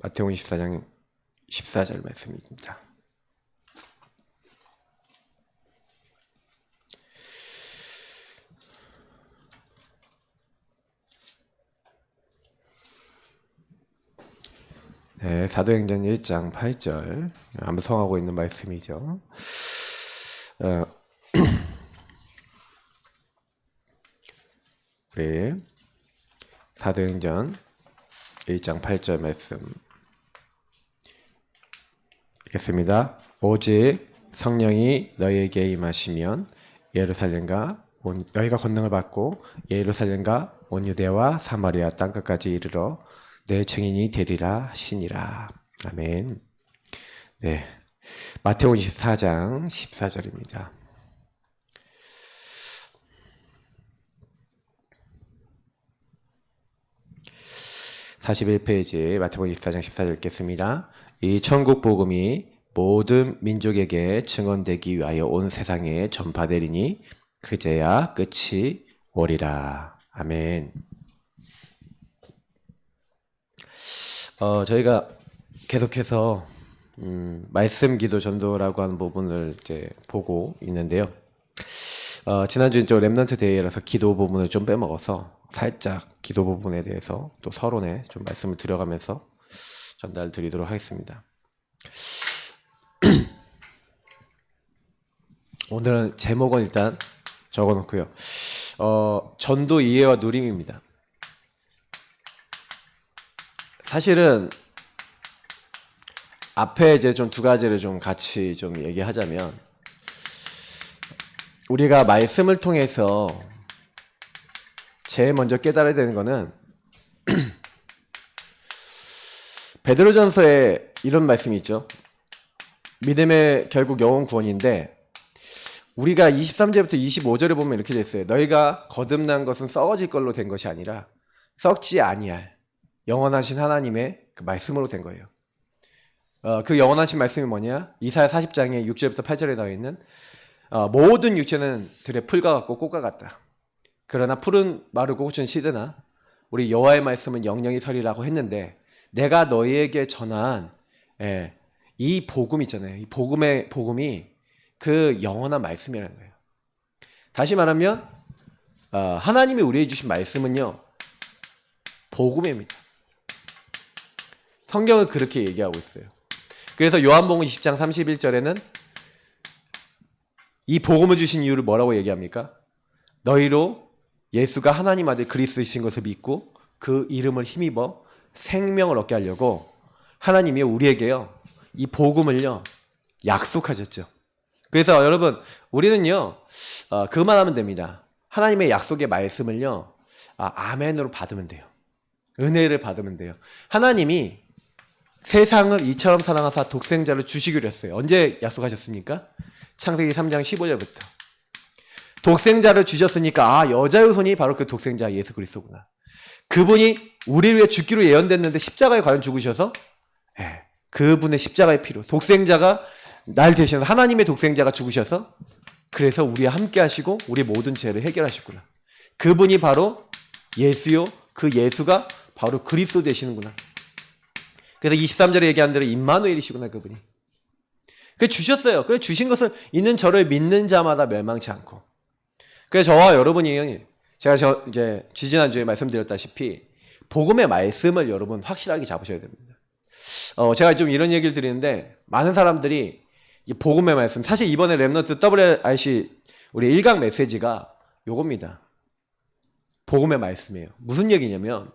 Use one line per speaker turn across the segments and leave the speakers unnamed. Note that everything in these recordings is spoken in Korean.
마태복음 24장 14절 말씀입니다. 네, 사도행전 1장 8절 암송하고 있는 말씀이죠. 우리 사도행전 1장 8절 말씀 읽겠습니다. 오직 성령이 너희에게 임하시면 너희가 권능을 받고 예루살렘과 온 유대와 사마리아 땅끝까지 이르러 내 증인이 되리라 하시니라. 아멘. 네, 마태복음 24장 14절입니다. (41페이지) 마태복음 24장 14절 읽겠습니다. 이 천국 복음이 모든 민족에게 증언되기 위하여 온 세상에 전파되리니 그제야 끝이 오리라. 아멘. 저희가 계속해서 말씀 기도 전도라고 하는 부분을 이제 보고 있는데요. 지난주에 좀 렘넌트 데이라서 기도 부분을 좀 빼먹어서 살짝 기도 부분에 대해서 또 서론에 좀 말씀을 드려가면서 전달 드리도록 하겠습니다. 오늘은 제목은 일단 적어 놓고요. 전도 이해와 누림입니다. 사실은 앞에 이제 좀 두 가지를 좀 같이 좀 얘기하자면, 우리가 말씀을 통해서 제일 먼저 깨달아야 되는 거는 베드로전서에 이런 말씀이 있죠. 믿음의 결국 영혼 구원인데, 우리가 23절부터 25절에 보면 이렇게 되어 있어요. 너희가 거듭난 것은 썩어질 걸로 된 것이 아니라 썩지 아니할 영원하신 하나님의 그 말씀으로 된 거예요. 그 영원하신 말씀이 뭐냐? 이사야 40장에 6절부터 8절에 나와 있는 모든 육체는 들의 풀과 같고 꽃과 같다. 그러나 풀은 마르고 꽃은 시드나 우리 여호와의 말씀은 영영이 서리라고 했는데, 내가 너희에게 전한 이 복음 있잖아요. 이 복음이 그 영원한 말씀이라는 거예요. 다시 말하면 하나님이 우리에게 주신 말씀은요, 복음입니다. 성경은 그렇게 얘기하고 있어요. 그래서 요한복음 20장 31절에는 이 복음을 주신 이유를 뭐라고 얘기합니까? 너희로 예수가 하나님 아들 그리스도이신 것을 믿고 그 이름을 힘입어 생명을 얻게 하려고 하나님이 우리에게요, 이 복음을요 약속하셨죠. 그래서 여러분, 우리는요 그만 하면 됩니다. 하나님의 약속의 말씀을요 아멘으로 받으면 돼요. 은혜를 받으면 돼요. 하나님이 세상을 이처럼 사랑하사 독생자를 주시기로 했어요. 언제 약속하셨습니까? 창세기 3장 15절부터. 독생자를 주셨으니까 여자의 손이 바로 그 독생자 예수 그리스도구나. 그분이 우리를 위해 죽기로 예언됐는데 십자가에 과연 죽으셔서 그분의 십자가의 피로 독생자가 날 대신해서 하나님의 독생자가 죽으셔서 그래서 우리와 함께 하시고 우리 모든 죄를 해결하셨구나. 그분이 바로 예수요, 그 예수가 바로 그리스도 되시는구나. 그래서 23절에 얘기한 대로 임마누엘이시구나, 그분이. 그 주셨어요. 그래 주신 것을 있는 저를 믿는 자마다 멸망치 않고. 그래서 저와 여러분이 제가 이제 지지난주에 말씀드렸다시피 복음의 말씀을 여러분 확실하게 잡으셔야 됩니다. 제가 좀 이런 얘기를 드리는데, 많은 사람들이 이 복음의 말씀, 사실 이번에 렘넌트 WRC 우리 1강 메시지가 요겁니다. 복음의 말씀이에요. 무슨 얘기냐면,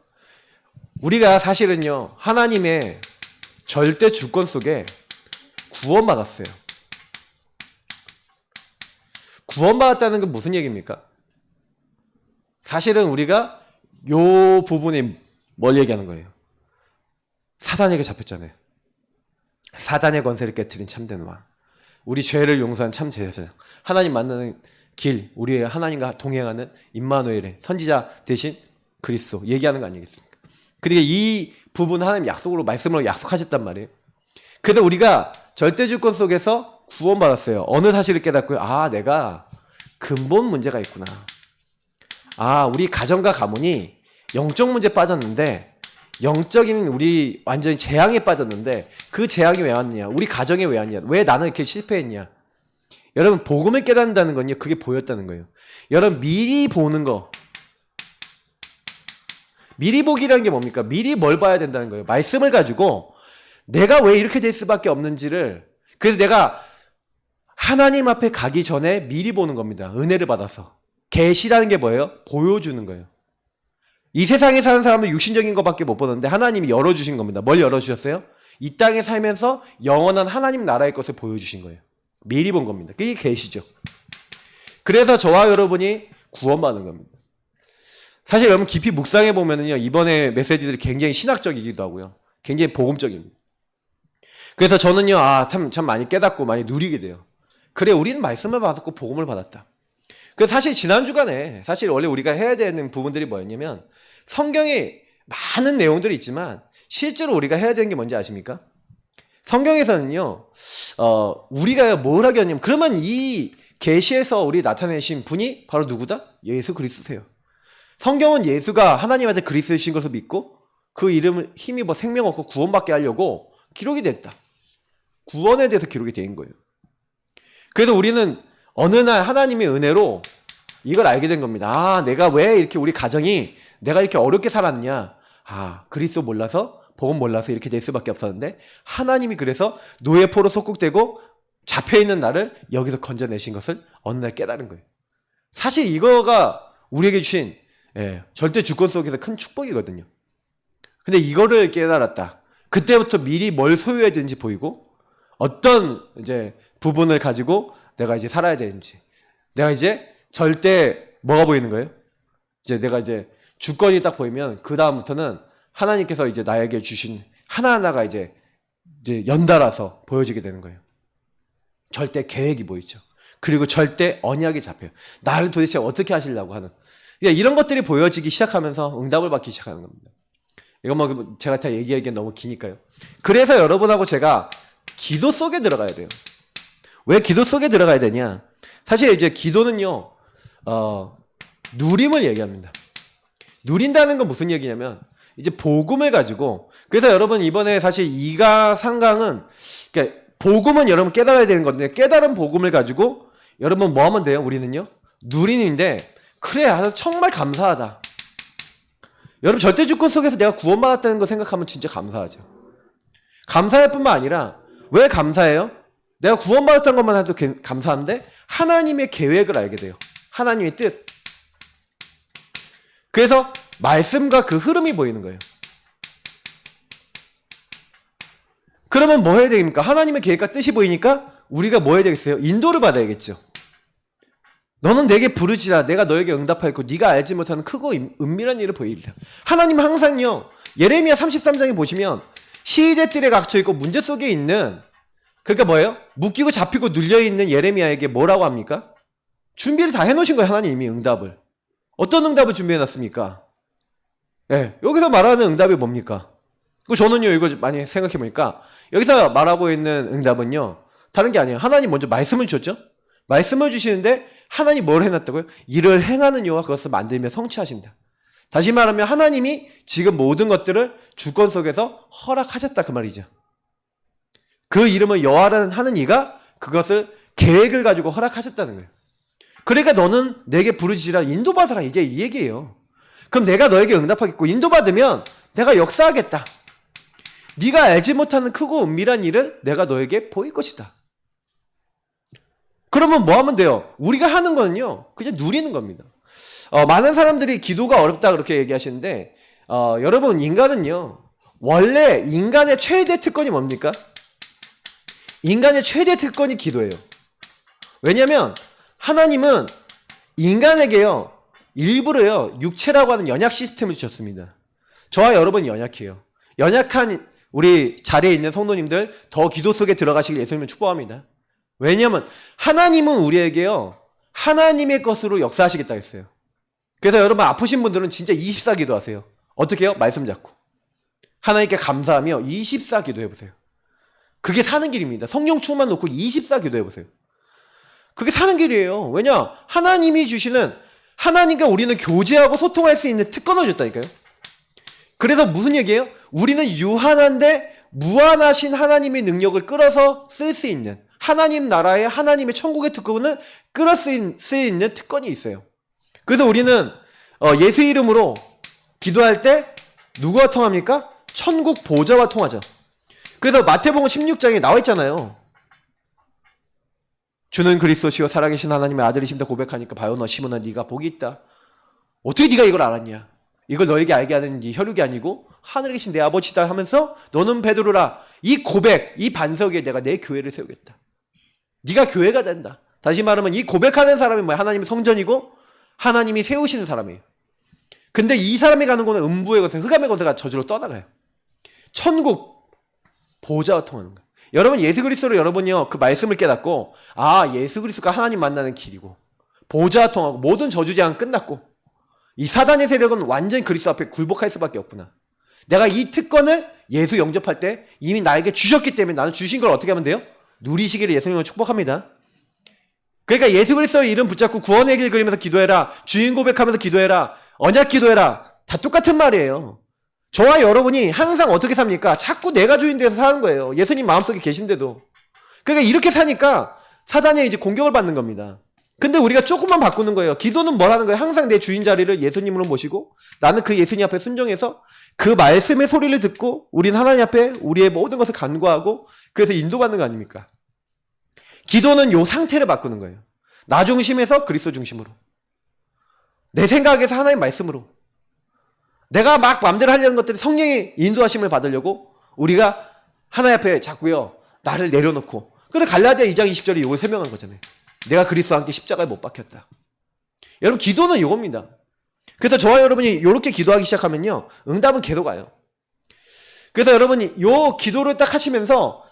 우리가 사실은요 하나님의 절대 주권 속에 구원받았어요. 구원받았다는 건 무슨 얘기입니까? 사실은 우리가 요 부분이 뭘 얘기하는 거예요? 사단에게 잡혔잖아요. 사단의 권세를 깨트린 참된 왕, 우리 죄를 용서한 참 제사장, 하나님 만나는 길, 우리의 하나님과 동행하는 임마누엘의 선지자 대신 그리스도 얘기하는 거 아니겠습니까? 그러니까 이 부분 하나님 약속으로 말씀으로 약속하셨단 말이에요. 그래서 우리가 절대주권 속에서 구원받았어요. 어느 사실을 깨닫고요, 내가 근본 문제가 있구나. 우리 가정과 가문이 영적 문제 빠졌는데 영적인 우리 완전히 재앙에 빠졌는데 그 재앙이 왜 왔냐? 우리 가정에 왜 왔냐? 왜 나는 이렇게 실패했냐? 여러분 복음을 깨닫는다는 건요. 그게 보였다는 거예요. 여러분 미리 보는 거. 미리 보기라는 게 뭡니까? 미리 뭘 봐야 된다는 거예요. 말씀을 가지고 내가 왜 이렇게 될 수밖에 없는지를 그래서 내가 하나님 앞에 가기 전에 미리 보는 겁니다. 은혜를 받아서. 계시라는 게 뭐예요? 보여주는 거예요. 이 세상에 사는 사람은 육신적인 것밖에 못 보는데 하나님이 열어주신 겁니다. 뭘 열어주셨어요? 이 땅에 살면서 영원한 하나님 나라의 것을 보여주신 거예요. 미리 본 겁니다. 그게 계시죠. 그래서 저와 여러분이 구원받는 겁니다. 사실 여러분 깊이 묵상해 보면은요, 이번에 메시지들이 굉장히 신학적이기도 하고요. 굉장히 복음적입니다. 그래서 저는요, 참 많이 깨닫고 많이 누리게 돼요. 그래, 우리는 말씀을 받았고 복음을 받았다. 그래서 사실 지난 주간에 사실 원래 우리가 해야 되는 부분들이 뭐였냐면 성경에 많은 내용들이 있지만 실제로 우리가 해야 되는 게 뭔지 아십니까? 성경에서는요, 우리가 뭘 하게 하냐면 그러면 이 계시에서 우리 나타내신 분이 바로 누구다? 예수 그리스도세요. 성경은 예수가 하나님한테 그리스도이신 것을 믿고 그 이름을 힘입어 생명 얻고 구원받게 하려고 기록이 됐다. 구원에 대해서 기록이 된 거예요. 그래서 우리는 어느 날 하나님의 은혜로 이걸 알게 된 겁니다. 내가 왜 이렇게 우리 가정이 내가 이렇게 어렵게 살았냐. 그리스도 몰라서 복음 몰라서 이렇게 될 수밖에 없었는데 하나님이 그래서 노예포로 속국되고 잡혀있는 나를 여기서 건져내신 것을 어느 날 깨달은 거예요. 사실 이거가 우리에게 주신 절대 주권 속에서 큰 축복이거든요. 근데 이거를 깨달았다. 그때부터 미리 뭘 소유해야 되는지 보이고 어떤 이제 부분을 가지고 내가 이제 살아야 되는지 내가 이제 절대 뭐가 보이는 거예요? 이제 내가 이제 주권이 딱 보이면 그 다음부터는 하나님께서 이제 나에게 주신 하나하나가 이제 연달아서 보여지게 되는 거예요. 절대 계획이 보이죠. 그리고 절대 언약이 잡혀요. 나를 도대체 어떻게 하시려고 하는. 그러니까 이런 것들이 보여지기 시작하면서 응답을 받기 시작하는 겁니다. 이건 뭐 제가 다 얘기하기엔 너무 기니까요. 그래서 여러분하고 제가 기도 속에 들어가야 돼요. 왜 기도 속에 들어가야 되냐? 사실 이제 기도는요, 누림을 얘기합니다. 누린다는 건 무슨 얘기냐면, 이제 복음을 가지고, 그래서 여러분 이번에 사실 2가 3강은, 그러니까 복음은 여러분 깨달아야 되는 건데, 깨달은 복음을 가지고, 여러분 뭐 하면 돼요? 우리는요? 누리는데, 그래, 정말 감사하다. 여러분 절대 주권 속에서 내가 구원받았다는 거 생각하면 진짜 감사하죠. 감사할 뿐만 아니라, 왜 감사해요? 내가 구원받았다는 것만 해도 감사한데 하나님의 계획을 알게 돼요. 하나님의 뜻. 그래서 말씀과 그 흐름이 보이는 거예요. 그러면 뭐 해야 됩니까? 하나님의 계획과 뜻이 보이니까 우리가 뭐 해야 되겠어요? 인도를 받아야겠죠. 너는 내게 부르지라 내가 너에게 응답하였고 네가 알지 못하는 크고 은밀한 일을 보이리라. 하나님은 항상요. 예레미야 33장에 보시면 시대들에 갇혀있고 문제 속에 있는 그러니까 뭐예요? 묶이고 잡히고 눌려있는 예레미야에게 뭐라고 합니까? 준비를 다 해놓으신 거예요. 하나님 이미 응답을. 어떤 응답을 준비해놨습니까? 여기서 말하는 응답이 뭡니까? 저는요 이거 많이 생각해보니까 여기서 말하고 있는 응답은요 다른 게 아니에요. 하나님 먼저 말씀을 주셨죠? 말씀을 주시는데 하나님 뭘 해놨다고요? 이를 행하는 여호와 그것을 만들며 성취하신다. 다시 말하면 하나님이 지금 모든 것들을 주권 속에서 허락하셨다 그 말이죠. 그 이름을 여호와라는 하는 이가 그것을 계획을 가지고 허락하셨다는 거예요. 그러니까 너는 내게 부르시라 인도받아라 이제 이 얘기예요. 그럼 내가 너에게 응답하겠고 인도받으면 내가 역사하겠다. 네가 알지 못하는 크고 은밀한 일을 내가 너에게 보일 것이다. 그러면 뭐 하면 돼요? 우리가 하는 거는요 그냥 누리는 겁니다. 많은 사람들이 기도가 어렵다 그렇게 얘기하시는데 여러분 인간은요 원래 인간의 최대 특권이 뭡니까? 인간의 최대 특권이 기도예요. 왜냐하면 하나님은 인간에게요 일부러요 육체라고 하는 연약 시스템을 주셨습니다. 저와 여러분이 연약해요. 연약한 우리 자리에 있는 성도님들 더 기도 속에 들어가시길 예수님을 축복합니다. 왜냐하면 하나님은 우리에게요 하나님의 것으로 역사하시겠다 했어요. 그래서 여러분 아프신 분들은 진짜 24 기도하세요. 어떻게 해요? 말씀 잡고 하나님께 감사하며 24 기도해보세요. 그게 사는 길입니다. 성령 충만 놓고 24 기도해보세요. 그게 사는 길이에요. 왜냐? 하나님이 주시는 하나님과 우리는 교제하고 소통할 수 있는 특권을 줬다니까요. 그래서 무슨 얘기예요? 우리는 유한한데 무한하신 하나님의 능력을 끌어서 쓸 수 있는, 하나님 나라의 하나님의 천국의 특권을 끌어 쓸 수 있는 특권이 있어요. 그래서 우리는 예수 이름으로 기도할 때 누구와 통합니까? 천국 보좌와 통하죠. 그래서 마태복음 16장에 나와 있잖아요. 주는 그리스도시요 살아계신 하나님의 아들이심다 고백하니까 바요 너 시몬아 네가 복이 있다. 어떻게 네가 이걸 알았냐? 이걸 너에게 알게 하는 네 혈육이 아니고 하늘에 계신 내 아버지다 하면서 너는 베드로라. 이 고백, 이 반석 위에 내가 내 교회를 세우겠다. 네가 교회가 된다. 다시 말하면 이 고백하는 사람이 뭐야? 하나님의 성전이고 하나님이 세우시는 사람이에요. 근데 이 사람이 가는 곳은 음부의 권세, 흑암의 권세가 저절로 떠나가요. 천국 보좌와 통하는 거예요. 여러분 예수 그리스도로 여러분이요 그 말씀을 깨닫고 아 예수 그리스도가 하나님 만나는 길이고 보좌와 통하고 모든 저주 재앙 끝났고 이 사단의 세력은 완전히 그리스도 앞에 굴복할 수밖에 없구나. 내가 이 특권을 예수 영접할 때 이미 나에게 주셨기 때문에 나는 주신 걸 어떻게 하면 돼요? 누리시기를 예수님을 축복합니다. 그러니까 예수 그리스도의 이름 붙잡고 구원의 길 그리면서 기도해라. 주인 고백하면서 기도해라. 언약 기도해라. 다 똑같은 말이에요. 저와 여러분이 항상 어떻게 삽니까? 자꾸 내가 주인 돼서 사는 거예요. 예수님 마음속에 계신데도. 그러니까 이렇게 사니까 사단에 이제 공격을 받는 겁니다. 근데 우리가 조금만 바꾸는 거예요. 기도는 뭘 하는 거예요? 항상 내 주인 자리를 예수님으로 모시고 나는 그 예수님 앞에 순종해서 그 말씀의 소리를 듣고 우린 하나님 앞에 우리의 모든 것을 간구하고 그래서 인도받는 거 아닙니까? 기도는 요 상태를 바꾸는 거예요. 나 중심에서 그리스도 중심으로. 내 생각에서 하나님 말씀으로. 내가 막 마음대로 하려는 것들이 성령의 인도하심을 받으려고 우리가 하나님 앞에 자꾸요 나를 내려놓고. 그래 갈라디아 2장 20절에 이걸 설명한 거잖아요. 내가 그리스도와 함께 십자가에 못 박혔다. 여러분 기도는 이겁니다. 그래서 저와 여러분이 이렇게 기도하기 시작하면요 응답은 계속 와요. 그래서 여러분이 요 기도를 딱 하시면서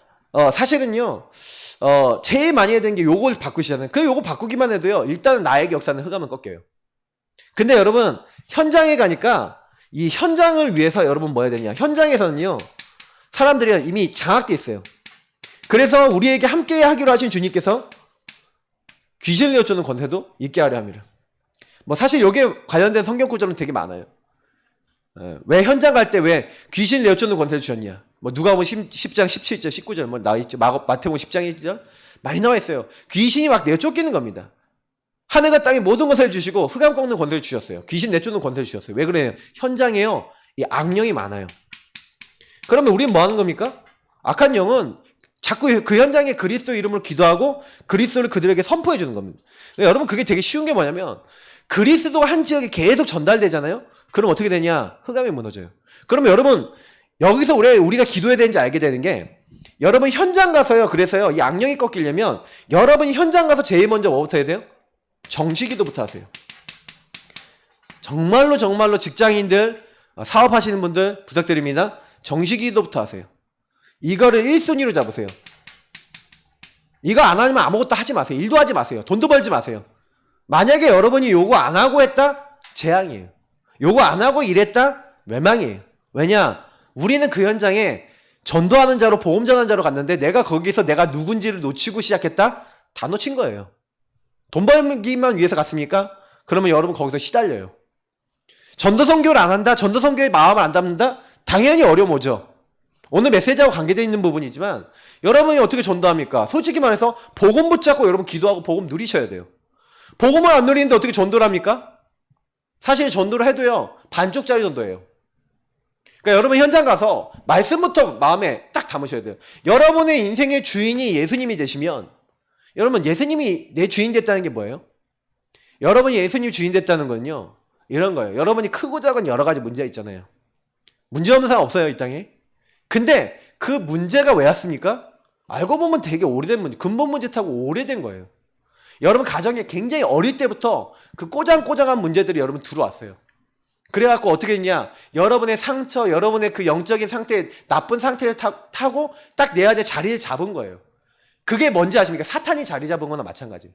사실은요 제일 많이 해야 되는 게 요걸 바꾸시잖아요. 그 요거 바꾸기만 해도요 일단은 나에게 역사는 흑암은 꺾여요. 근데 여러분 현장에 가니까 이 현장을 위해서 여러분 뭐 해야 되냐, 현장에서는요 사람들이 이미 장악돼 있어요. 그래서 우리에게 함께 하기로 하신 주님께서 귀신을 내어쫓는 권세도 있게 하려 합니다. 뭐 사실 여기에 관련된 성경 구절은 되게 많아요. 왜 현장 갈 때 왜 귀신 내어쫓는 권세를 주셨냐? 뭐 누가복음 10장 17절 19절 뭐 나와 있죠. 마태복음 10장 1절 많이 나와 있어요. 귀신이 막 내쫓기는 겁니다. 하늘과 땅의 모든 것을 주시고 흑암 꺾는 권세를 주셨어요. 귀신 내쫓는 권세를 주셨어요. 왜 그래요? 현장에요 이 악령이 많아요. 그러면 우리는 뭐 하는 겁니까? 악한 영은 자꾸 그 현장에 그리스도 이름으로 기도하고 그리스도를 그들에게 선포해 주는 겁니다. 여러분 그게 되게 쉬운 게 뭐냐면 그리스도가 한 지역에 계속 전달되잖아요. 그럼 어떻게 되냐? 흑암이 무너져요. 그러면 여러분 여기서 우리가 기도해야 되는지 알게 되는 게 여러분 현장 가서요. 그래서요 이 악령이 꺾이려면 여러분이 현장 가서 제일 먼저 뭐부터 해야 돼요? 정시기도부터 하세요. 정말로 직장인들 사업하시는 분들 부탁드립니다. 정시기도부터 하세요. 이거를 1순위로 잡으세요. 이거 안 하면 아무것도 하지 마세요. 일도 하지 마세요. 돈도 벌지 마세요. 만약에 여러분이 요거 안 하고 했다? 재앙이에요. 요거 안 하고 일했다? 멸망이에요. 왜냐? 우리는 그 현장에 전도하는 자로 복음 전하는 자로 갔는데 내가 거기서 내가 누군지를 놓치고 시작했다? 다 놓친 거예요. 돈 벌기만 위해서 갔습니까? 그러면 여러분 거기서 시달려요. 전도 선교를 안 한다? 전도 선교의 마음을 안 담는다? 당연히 어려워져. 오늘 메시지하고 관계되어 있는 부분이지만 여러분이 어떻게 전도합니까? 솔직히 말해서 복음 붙잡고 여러분 기도하고 복음 누리셔야 돼요. 복음을 안 누리는데 어떻게 전도를 합니까? 사실 전도를 해도요 반쪽짜리 전도예요. 그러니까 여러분 현장 가서 말씀부터 마음에 딱 담으셔야 돼요. 여러분의 인생의 주인이 예수님이 되시면 여러분 예수님이 내 주인 됐다는 게 뭐예요? 여러분이 예수님 주인 됐다는 건요 이런 거예요. 여러분이 크고 작은 여러 가지 문제가 있잖아요. 문제 없는 사람 없어요 이 땅에. 근데 그 문제가 왜 왔습니까? 알고 보면 되게 오래된 문제, 근본 문제 타고 오래된 거예요. 여러분 가정에 굉장히 어릴 때부터 그 꼬장꼬장한 문제들이 여러분 들어왔어요. 그래갖고 어떻게 했냐? 여러분의 상처, 여러분의 그 영적인 상태, 나쁜 상태를 타고 딱 내 안에 자리를 잡은 거예요. 그게 뭔지 아십니까? 사탄이 자리 잡은 거나 마찬가지예요.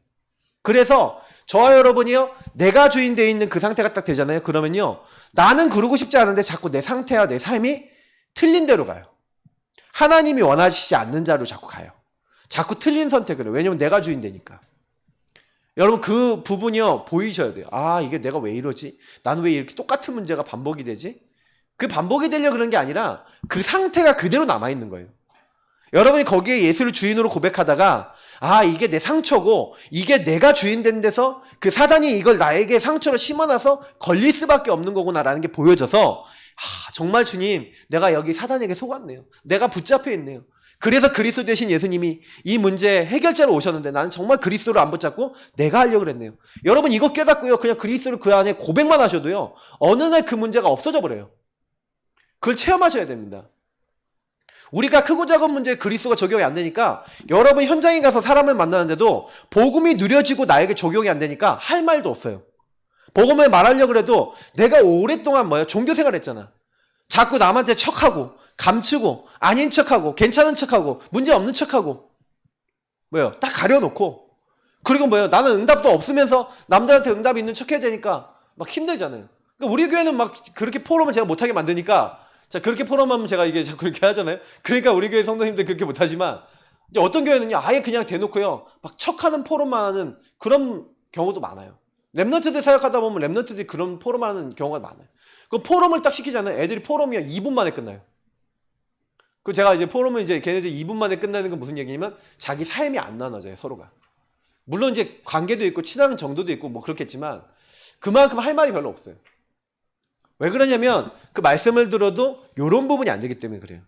그래서 저와 여러분이요 내가 주인 되어 있는 그 상태가 딱 되잖아요. 그러면요 나는 그러고 싶지 않은데 자꾸 내 상태와 내 삶이 틀린 대로 가요. 하나님이 원하시지 않는 자로 자꾸 가요. 자꾸 틀린 선택을 해요. 왜냐면 내가 주인 되니까. 여러분 그 부분이요 보이셔야 돼요. 아 이게 내가 왜 이러지? 나는 왜 이렇게 똑같은 문제가 반복이 되지? 그 반복이 되려 그런 게 아니라 그 상태가 그대로 남아있는 거예요. 여러분이 거기에 예수를 주인으로 고백하다가 아 이게 내 상처고 이게 내가 주인 된 데서 그 사단이 이걸 나에게 상처를 심어놔서 걸릴 수밖에 없는 거구나라는 게 보여져서 아 정말 주님 내가 여기 사단에게 속았네요. 내가 붙잡혀 있네요. 그래서 그리스도 대신 예수님이 이 문제 해결자로 오셨는데 나는 정말 그리스도를 안 붙잡고 내가 하려고 그랬네요. 여러분 이거 깨닫고요. 그냥 그리스도를 그 안에 고백만 하셔도요. 어느 날 그 문제가 없어져 버려요. 그걸 체험하셔야 됩니다. 우리가 크고 작은 문제에 그리스도가 적용이 안 되니까 여러분 현장에 가서 사람을 만나는데도 복음이 누려지고 나에게 적용이 안 되니까 할 말도 없어요. 복음을 말하려고 해도 내가 오랫동안 종교생활 했잖아. 자꾸 남한테 척하고 감추고 아닌 척하고 괜찮은 척하고 문제 없는 척하고 딱 가려놓고 그리고 나는 응답도 없으면서 남들한테 응답이 있는 척 해야 되니까 막 힘들잖아요. 그러니까 우리 교회는 막 그렇게 포럼을 제가 못하게 만드니까 자, 그렇게 포럼하면 제가 이게 자꾸 이렇게 하잖아요. 그러니까 우리 교회 성도님들 그렇게 못하지만, 이제 어떤 교회는요, 아예 그냥 대놓고요, 막 척하는 포럼만 하는 그런 경우도 많아요. 랩런트들 사역하다 보면 랩런트들이 그런 포럼 하는 경우가 많아요. 그 포럼을 딱 시키잖아요. 애들이 포럼이 2분 만에 끝나요. 그 제가 이제 포럼은 이제 걔네들이 2분 만에 끝나는 건 무슨 얘기냐면, 자기 삶이 안 나눠져요, 서로가. 물론 이제 관계도 있고, 친한 정도도 있고, 그렇겠지만, 그만큼 할 말이 별로 없어요. 왜 그러냐면 그 말씀을 들어도 이런 부분이 안 되기 때문에 그래요.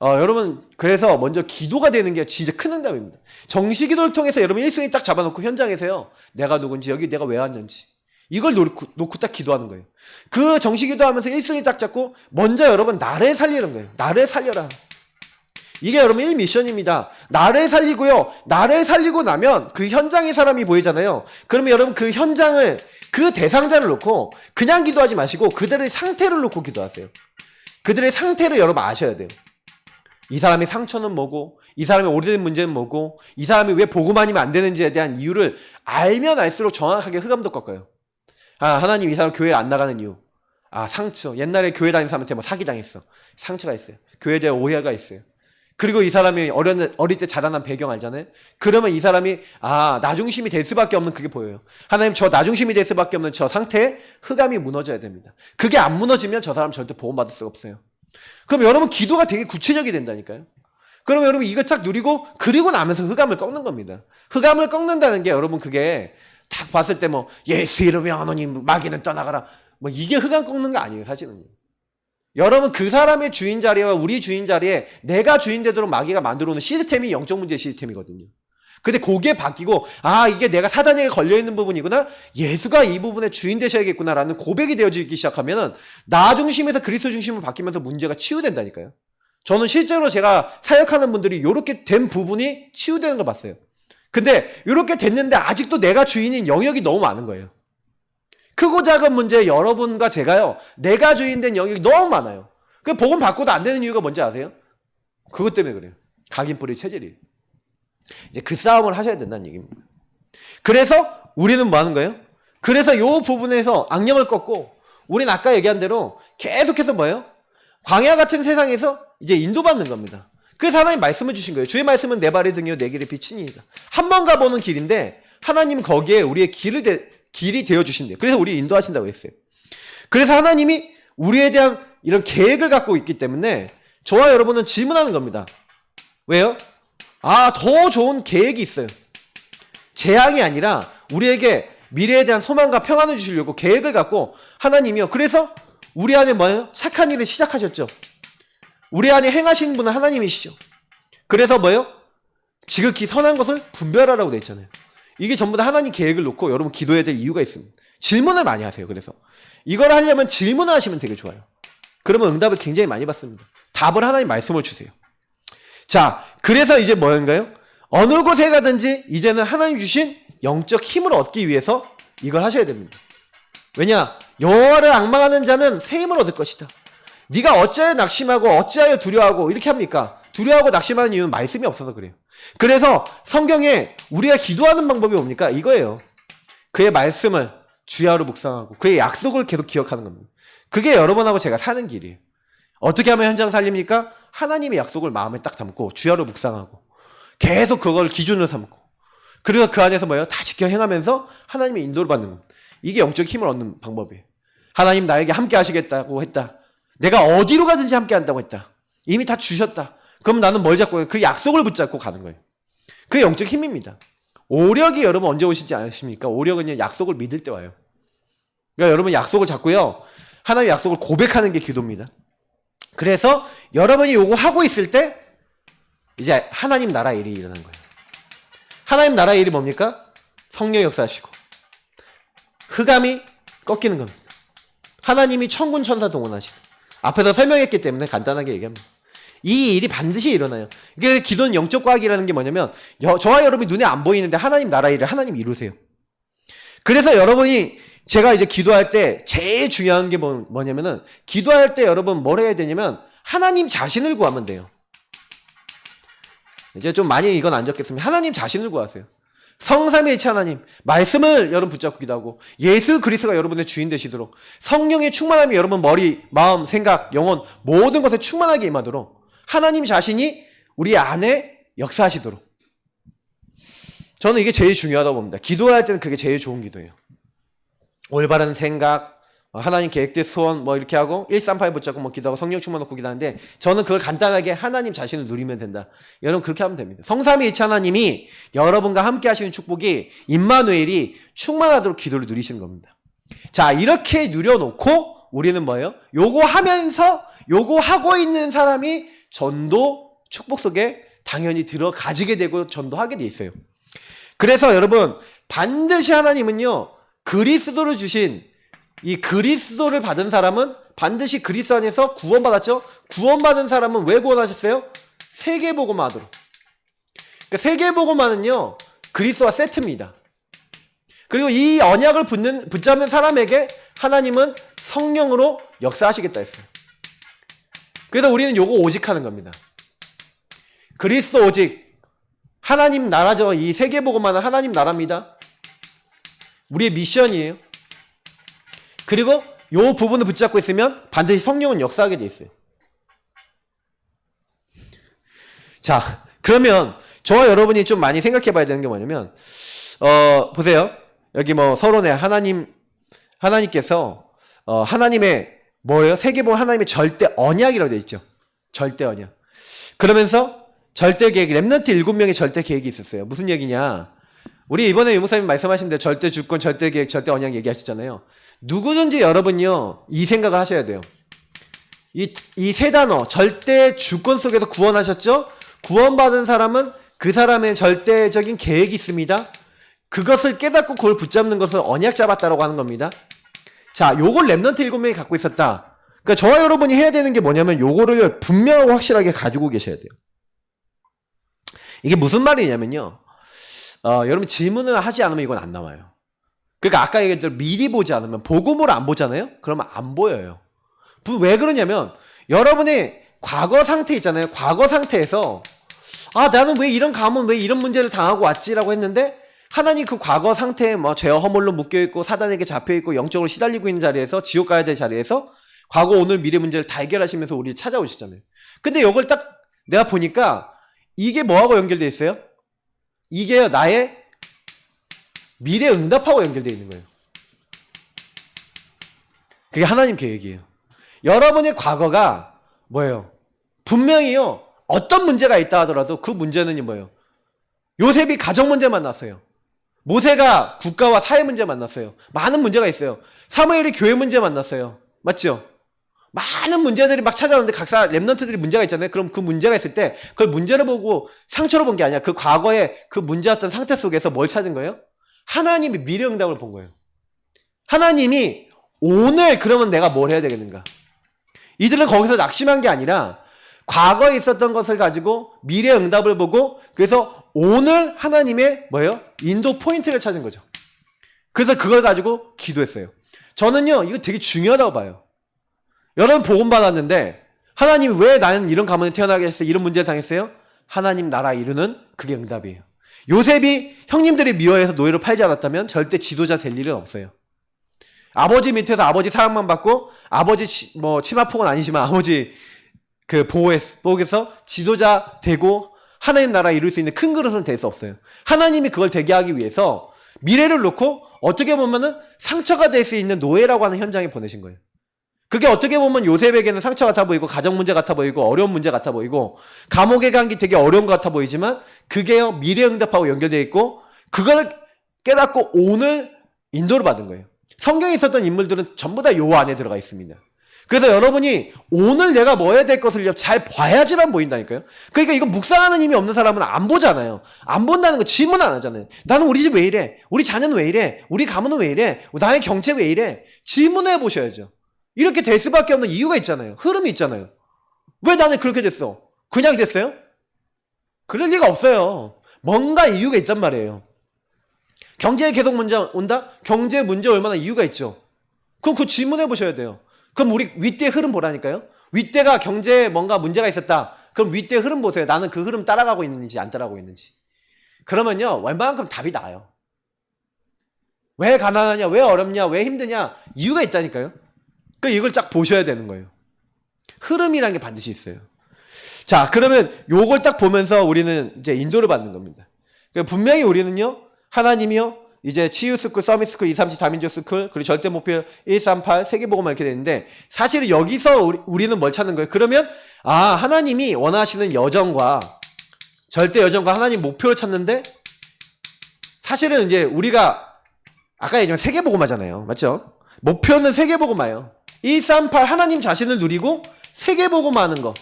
여러분 그래서 먼저 기도가 되는 게 진짜 큰 응답입니다. 정시기도를 통해서 여러분 1순위 딱 잡아놓고 현장에서요. 내가 누군지 여기 내가 왜 왔는지 이걸 놓고 딱 기도하는 거예요. 그 정시기도하면서 1순위 딱 잡고 먼저 여러분 나를 살리는 거예요. 나를 살려라. 이게 여러분 1미션입니다. 나를 살리고요. 나를 살리고 나면 그 현장의 사람이 보이잖아요. 그러면 여러분 그 현장을 그 대상자를 놓고 그냥 기도하지 마시고 그들의 상태를 놓고 기도하세요. 그들의 상태를 여러분 아셔야 돼요. 이 사람의 상처는 뭐고 이 사람의 오래된 문제는 뭐고 이 사람이 왜 복음 아니면 안 되는지에 대한 이유를 알면 알수록 정확하게 흑암도 꺾어요. 아 하나님 이 사람 교회 안 나가는 이유. 아 상처. 옛날에 교회 다니는 사람한테 사기당했어. 상처가 있어요. 교회에 대한 오해가 있어요. 그리고 이 사람이 어릴 때 자라난 배경 알잖아요? 그러면 이 사람이 나중심이 될 수밖에 없는 그게 보여요. 하나님 저 나중심이 될 수밖에 없는 저 상태에 흑암이 무너져야 됩니다. 그게 안 무너지면 저 사람 절대 보험받을 수가 없어요. 그럼 여러분 기도가 되게 구체적이 된다니까요. 그럼 여러분 이거 딱 누리고 그리고 나면서 흑암을 꺾는 겁니다. 흑암을 꺾는다는 게 여러분 그게 딱 봤을 때 예수 이름의 하나님 마귀는 떠나가라 이게 흑암 꺾는 게 아니에요 사실은요. 여러분 그 사람의 주인 자리와 우리 주인 자리에 내가 주인 되도록 마귀가 만들어 놓은 시스템이 영적 문제 시스템이거든요. 근데 그게 바뀌고 이게 내가 사단에게 걸려있는 부분이구나 예수가 이 부분의 주인 되셔야겠구나라는 고백이 되어지기 시작하면 나 중심에서 그리스도 중심으로 바뀌면서 문제가 치유된다니까요. 저는 실제로 제가 사역하는 분들이 이렇게 된 부분이 치유되는 걸 봤어요. 근데 이렇게 됐는데 아직도 내가 주인인 영역이 너무 많은 거예요. 크고 작은 문제 여러분과 제가요. 내가 주인 된 영역이 너무 많아요. 그 복음 받고도 안 되는 이유가 뭔지 아세요? 그것 때문에 그래요. 각인뿌리 체질이. 이제 그 싸움을 하셔야 된다는 얘기입니다. 그래서 우리는 뭐 하는 거예요? 그래서 이 부분에서 악령을 꺾고 우리는 아까 얘기한 대로 계속해서 뭐예요? 광야 같은 세상에서 이제 인도받는 겁니다. 그래서 하나님 말씀을 주신 거예요. 주의 말씀은 내 발의 등이요 내 길의 빛이니이다. 한 번 가보는 길인데 하나님은 거기에 우리의 길이 되어주신대요. 그래서 우리 인도하신다고 했어요. 그래서 하나님이 우리에 대한 이런 계획을 갖고 있기 때문에 저와 여러분은 질문하는 겁니다. 왜요? 더 좋은 계획이 있어요. 재앙이 아니라 우리에게 미래에 대한 소망과 평안을 주시려고 계획을 갖고 하나님이요. 그래서 우리 안에 뭐예요? 착한 일을 시작하셨죠. 우리 안에 행하시는 분은 하나님이시죠. 그래서 뭐예요? 지극히 선한 것을 분별하라고 돼 있잖아요. 이게 전부 다 하나님 계획을 놓고 여러분 기도해야 될 이유가 있습니다. 질문을 많이 하세요. 그래서 이걸 하려면 질문을 하시면 되게 좋아요. 그러면 응답을 굉장히 많이 받습니다. 답을 하나님 말씀을 주세요. 자, 그래서 이제 뭐인가요? 어느 곳에 가든지 이제는 하나님 주신 영적 힘을 얻기 위해서 이걸 하셔야 됩니다. 왜냐? 여호와를 앙망하는 자는 새 힘을 얻을 것이다. 네가 어찌하여 낙심하고 어찌하여 두려워하고 이렇게 합니까? 두려워하고 낙심하는 이유는 말씀이 없어서 그래요. 그래서 성경에 우리가 기도하는 방법이 뭡니까? 이거예요. 그의 말씀을 주야로 묵상하고 그의 약속을 계속 기억하는 겁니다. 그게 여러분하고 제가 사는 길이에요. 어떻게 하면 현장 살립니까? 하나님의 약속을 마음에 딱 담고 주야로 묵상하고 계속 그걸 기준으로 삼고 그래서 그 안에서 뭐예요? 다 지켜 행하면서 하나님의 인도를 받는 겁니다. 이게 영적 힘을 얻는 방법이에요. 하나님 나에게 함께 하시겠다고 했다. 내가 어디로 가든지 함께 한다고 했다. 이미 다 주셨다. 그럼 나는 뭘 잡고 가요? 그 약속을 붙잡고 가는 거예요. 그게 영적 힘입니다. 오력이 여러분 언제 오시지 않으십니까? 오력은요, 약속을 믿을 때 와요. 그러니까 여러분 약속을 잡고요, 하나님의 약속을 고백하는 게 기도입니다. 그래서 여러분이 요거 하고 있을 때 이제 하나님 나라 일이 일어나는 거예요. 하나님 나라 일이 뭡니까? 성령 역사하시고 흑암이 꺾이는 겁니다. 하나님이 천군 천사 동원하시고, 앞에서 설명했기 때문에 간단하게 얘기합니다. 이 일이 반드시 일어나요. 그래서 기도는 영적 과학이라는 게 뭐냐면, 저와 여러분이 눈에 안 보이는데 하나님 나라 일을 하나님 이루세요. 그래서 여러분이, 제가 이제 기도할 때 제일 중요한 게 뭐냐면은, 기도할 때 여러분 뭘 해야 되냐면 하나님 자신을 구하면 돼요. 이제 좀 많이 이건 안 적겠습니다. 하나님 자신을 구하세요. 성삼위일체 하나님, 말씀을 여러분 붙잡고 기도하고, 예수 그리스도가 여러분의 주인 되시도록, 성령의 충만함이 여러분 머리, 마음, 생각, 영혼 모든 것에 충만하게 임하도록 하나님 자신이 우리 안에 역사하시도록. 저는 이게 제일 중요하다고 봅니다. 기도할 때는 그게 제일 좋은 기도예요. 올바른 생각, 하나님 계획대 소원 이렇게 하고 138 붙잡고 기도하고 성령 충만 놓고 기도하는데, 저는 그걸 간단하게 하나님 자신을 누리면 된다. 여러분 그렇게 하면 됩니다. 성삼위일체 하나님이 여러분과 함께 하시는 축복이, 임마누엘이 충만하도록 기도를 누리시는 겁니다. 자, 이렇게 누려놓고 우리는 뭐예요? 요거 하면서 요거 하고 있는 사람이 전도 축복 속에 당연히 들어가지게 되고 전도하게 돼 있어요. 그래서 여러분 반드시 하나님은요, 그리스도를 주신, 이 그리스도를 받은 사람은 반드시 그리스도 안에서 구원받았죠? 구원받은 사람은 왜 구원하셨어요? 세계복음화 하도록. 그러니까 세계복음화는요, 그리스도와 세트입니다. 그리고 이 언약을 붙잡는 사람에게 하나님은 성령으로 역사하시겠다 했어요. 그래서 우리는 요거 오직 하는 겁니다. 그리스도 오직, 하나님 나라죠. 이 세계복음화는 하나님 나라입니다. 우리의 미션이에요. 그리고 요 부분을 붙잡고 있으면 반드시 성령은 역사하게 돼 있어요. 자, 그러면 저와 여러분이 좀 많이 생각해 봐야 되는 게 뭐냐면, 보세요. 여기 서론에 하나님께서 하나님의 뭐예요? 세계복음 하나님의 절대 언약이라고 되어 있죠. 절대 언약. 그러면서 절대 계획, 렘넌트 7명의 절대 계획이 있었어요. 무슨 얘기냐? 우리 이번에 유목사님 말씀하신 대로 절대 주권, 절대 계획, 절대 언약 얘기하시잖아요. 누구든지 여러분요, 이 생각을 하셔야 돼요. 이 세 단어, 절대 주권 속에서 구원하셨죠? 구원받은 사람은 그 사람의 절대적인 계획이 있습니다. 그것을 깨닫고 그걸 붙잡는 것을 언약 잡았다라고 하는 겁니다. 자, 요걸 렘넌트 7명이 갖고 있었다. 그러니까 저와 여러분이 해야 되는 게 뭐냐면 요거를 분명하고 확실하게 가지고 계셔야 돼요. 이게 무슨 말이냐면요, 여러분 질문을 하지 않으면 이건 안 나와요. 그러니까 아까 얘기했던 미리 보지 않으면, 복음으로 안 보잖아요? 그러면 안 보여요. 왜 그러냐면, 여러분의 과거 상태 있잖아요. 과거 상태에서 나는 왜 이런 가문, 왜 이런 문제를 당하고 왔지라고 했는데, 하나님 그 과거 상태에 죄와 허물로 묶여있고 사단에게 잡혀있고 영적으로 시달리고 있는 자리에서, 지옥 가야 될 자리에서 과거, 오늘, 미래 문제를 다 해결하시면서 우리를 찾아오시잖아요. 근데 이걸 딱 내가 보니까 이게 뭐하고 연결되어 있어요? 이게 나의 미래 응답하고 연결되어 있는 거예요. 그게 하나님 계획이에요. 여러분의 과거가 뭐예요? 분명히요, 어떤 문제가 있다 하더라도 그 문제는 뭐예요? 요셉이 가정 문제 만났어요. 모세가 국가와 사회 문제 만났어요. 많은 문제가 있어요. 사무엘이 교회 문제 만났어요. 맞죠? 많은 문제들이 막 찾아오는데 각사 렘넌트들이 문제가 있잖아요. 그럼 그 문제가 있을 때 그걸 문제를 보고 상처로 본 게 아니라 그 과거에 그 문제였던 상태 속에서 뭘 찾은 거예요? 하나님이 미래 응답을 본 거예요. 하나님이 오늘 그러면 내가 뭘 해야 되겠는가? 이들은 거기서 낙심한 게 아니라 과거에 있었던 것을 가지고 미래 응답을 보고, 그래서 오늘 하나님의 뭐예요? 인도 포인트를 찾은 거죠. 그래서 그걸 가지고 기도했어요. 저는요, 이거 되게 중요하다고 봐요. 여러분 복음 받았는데 하나님이 왜 나는 이런 가문에 태어나게 했어요? 이런 문제를 당했어요? 하나님 나라 이루는 그게 응답이에요. 요셉이 형님들이 미워해서 노예로 팔지 않았다면 절대 지도자 될 일은 없어요. 아버지 밑에서 아버지 사랑만 받고, 아버지 치마폭은 아니지만 아버지 그 보호에서 지도자 되고 하나님 나라 이룰 수 있는 큰 그릇은 될 수 없어요. 하나님이 그걸 되게 하기 위해서 미래를 놓고 어떻게 보면은 상처가 될 수 있는 노예라고 하는 현장에 보내신 거예요. 그게 어떻게 보면 요셉에게는 상처 같아 보이고 가정 문제 같아 보이고 어려운 문제 같아 보이고 감옥에 간 게 되게 어려운 것 같아 보이지만 그게요 미래 응답하고 연결되어 있고 그걸 깨닫고 오늘 인도를 받은 거예요. 성경에 있었던 인물들은 전부 다 요 안에 들어가 있습니다. 그래서 여러분이 오늘 내가 뭐 해야 될 것을 잘 봐야지만 보인다니까요. 그러니까 이건 묵상하는 힘이 없는 사람은 안 보잖아요. 안 본다는 거 질문 안 하잖아요. 나는 우리 집 왜 이래? 우리 자녀는 왜 이래? 우리 가문은 왜 이래? 나의 경제 왜 이래? 질문해 보셔야죠. 이렇게 될 수밖에 없는 이유가 있잖아요. 흐름이 있잖아요. 왜 나는 그렇게 됐어? 그냥 됐어요? 그럴 리가 없어요. 뭔가 이유가 있단 말이에요. 경제에 계속 문제 온다? 경제 문제 올 만한 이유가 있죠. 그럼 그 질문해 보셔야 돼요. 그럼 우리 윗대 흐름 보라니까요. 윗대가 경제에 뭔가 문제가 있었다. 그럼 윗대 흐름 보세요. 나는 그 흐름 따라가고 있는지 안 따라가고 있는지. 그러면요. 웬만큼 답이 나요. 왜 가난하냐? 왜 어렵냐? 왜 힘드냐? 이유가 있다니까요. 그러니까 이걸 쫙 보셔야 되는 거예요. 흐름이라는 게 반드시 있어요. 자, 그러면 요걸 딱 보면서 우리는 이제 인도를 받는 겁니다. 그러니까 분명히 우리는요. 하나님이요. 이제 치유스쿨, 서밋스쿨, 237 다민족스쿨, 그리고 절대목표 138, 세계복음화 이렇게 되는데 사실은 여기서 우리는 뭘 찾는 거예요? 그러면 하나님이 원하시는 여정과 절대 여정과 하나님 목표를 찾는데 사실은 이제 우리가 아까 얘기한 세계복음화잖아요. 맞죠? 목표는 세계복음화예요. 138 하나님 자신을 누리고 세계복음화하는 거.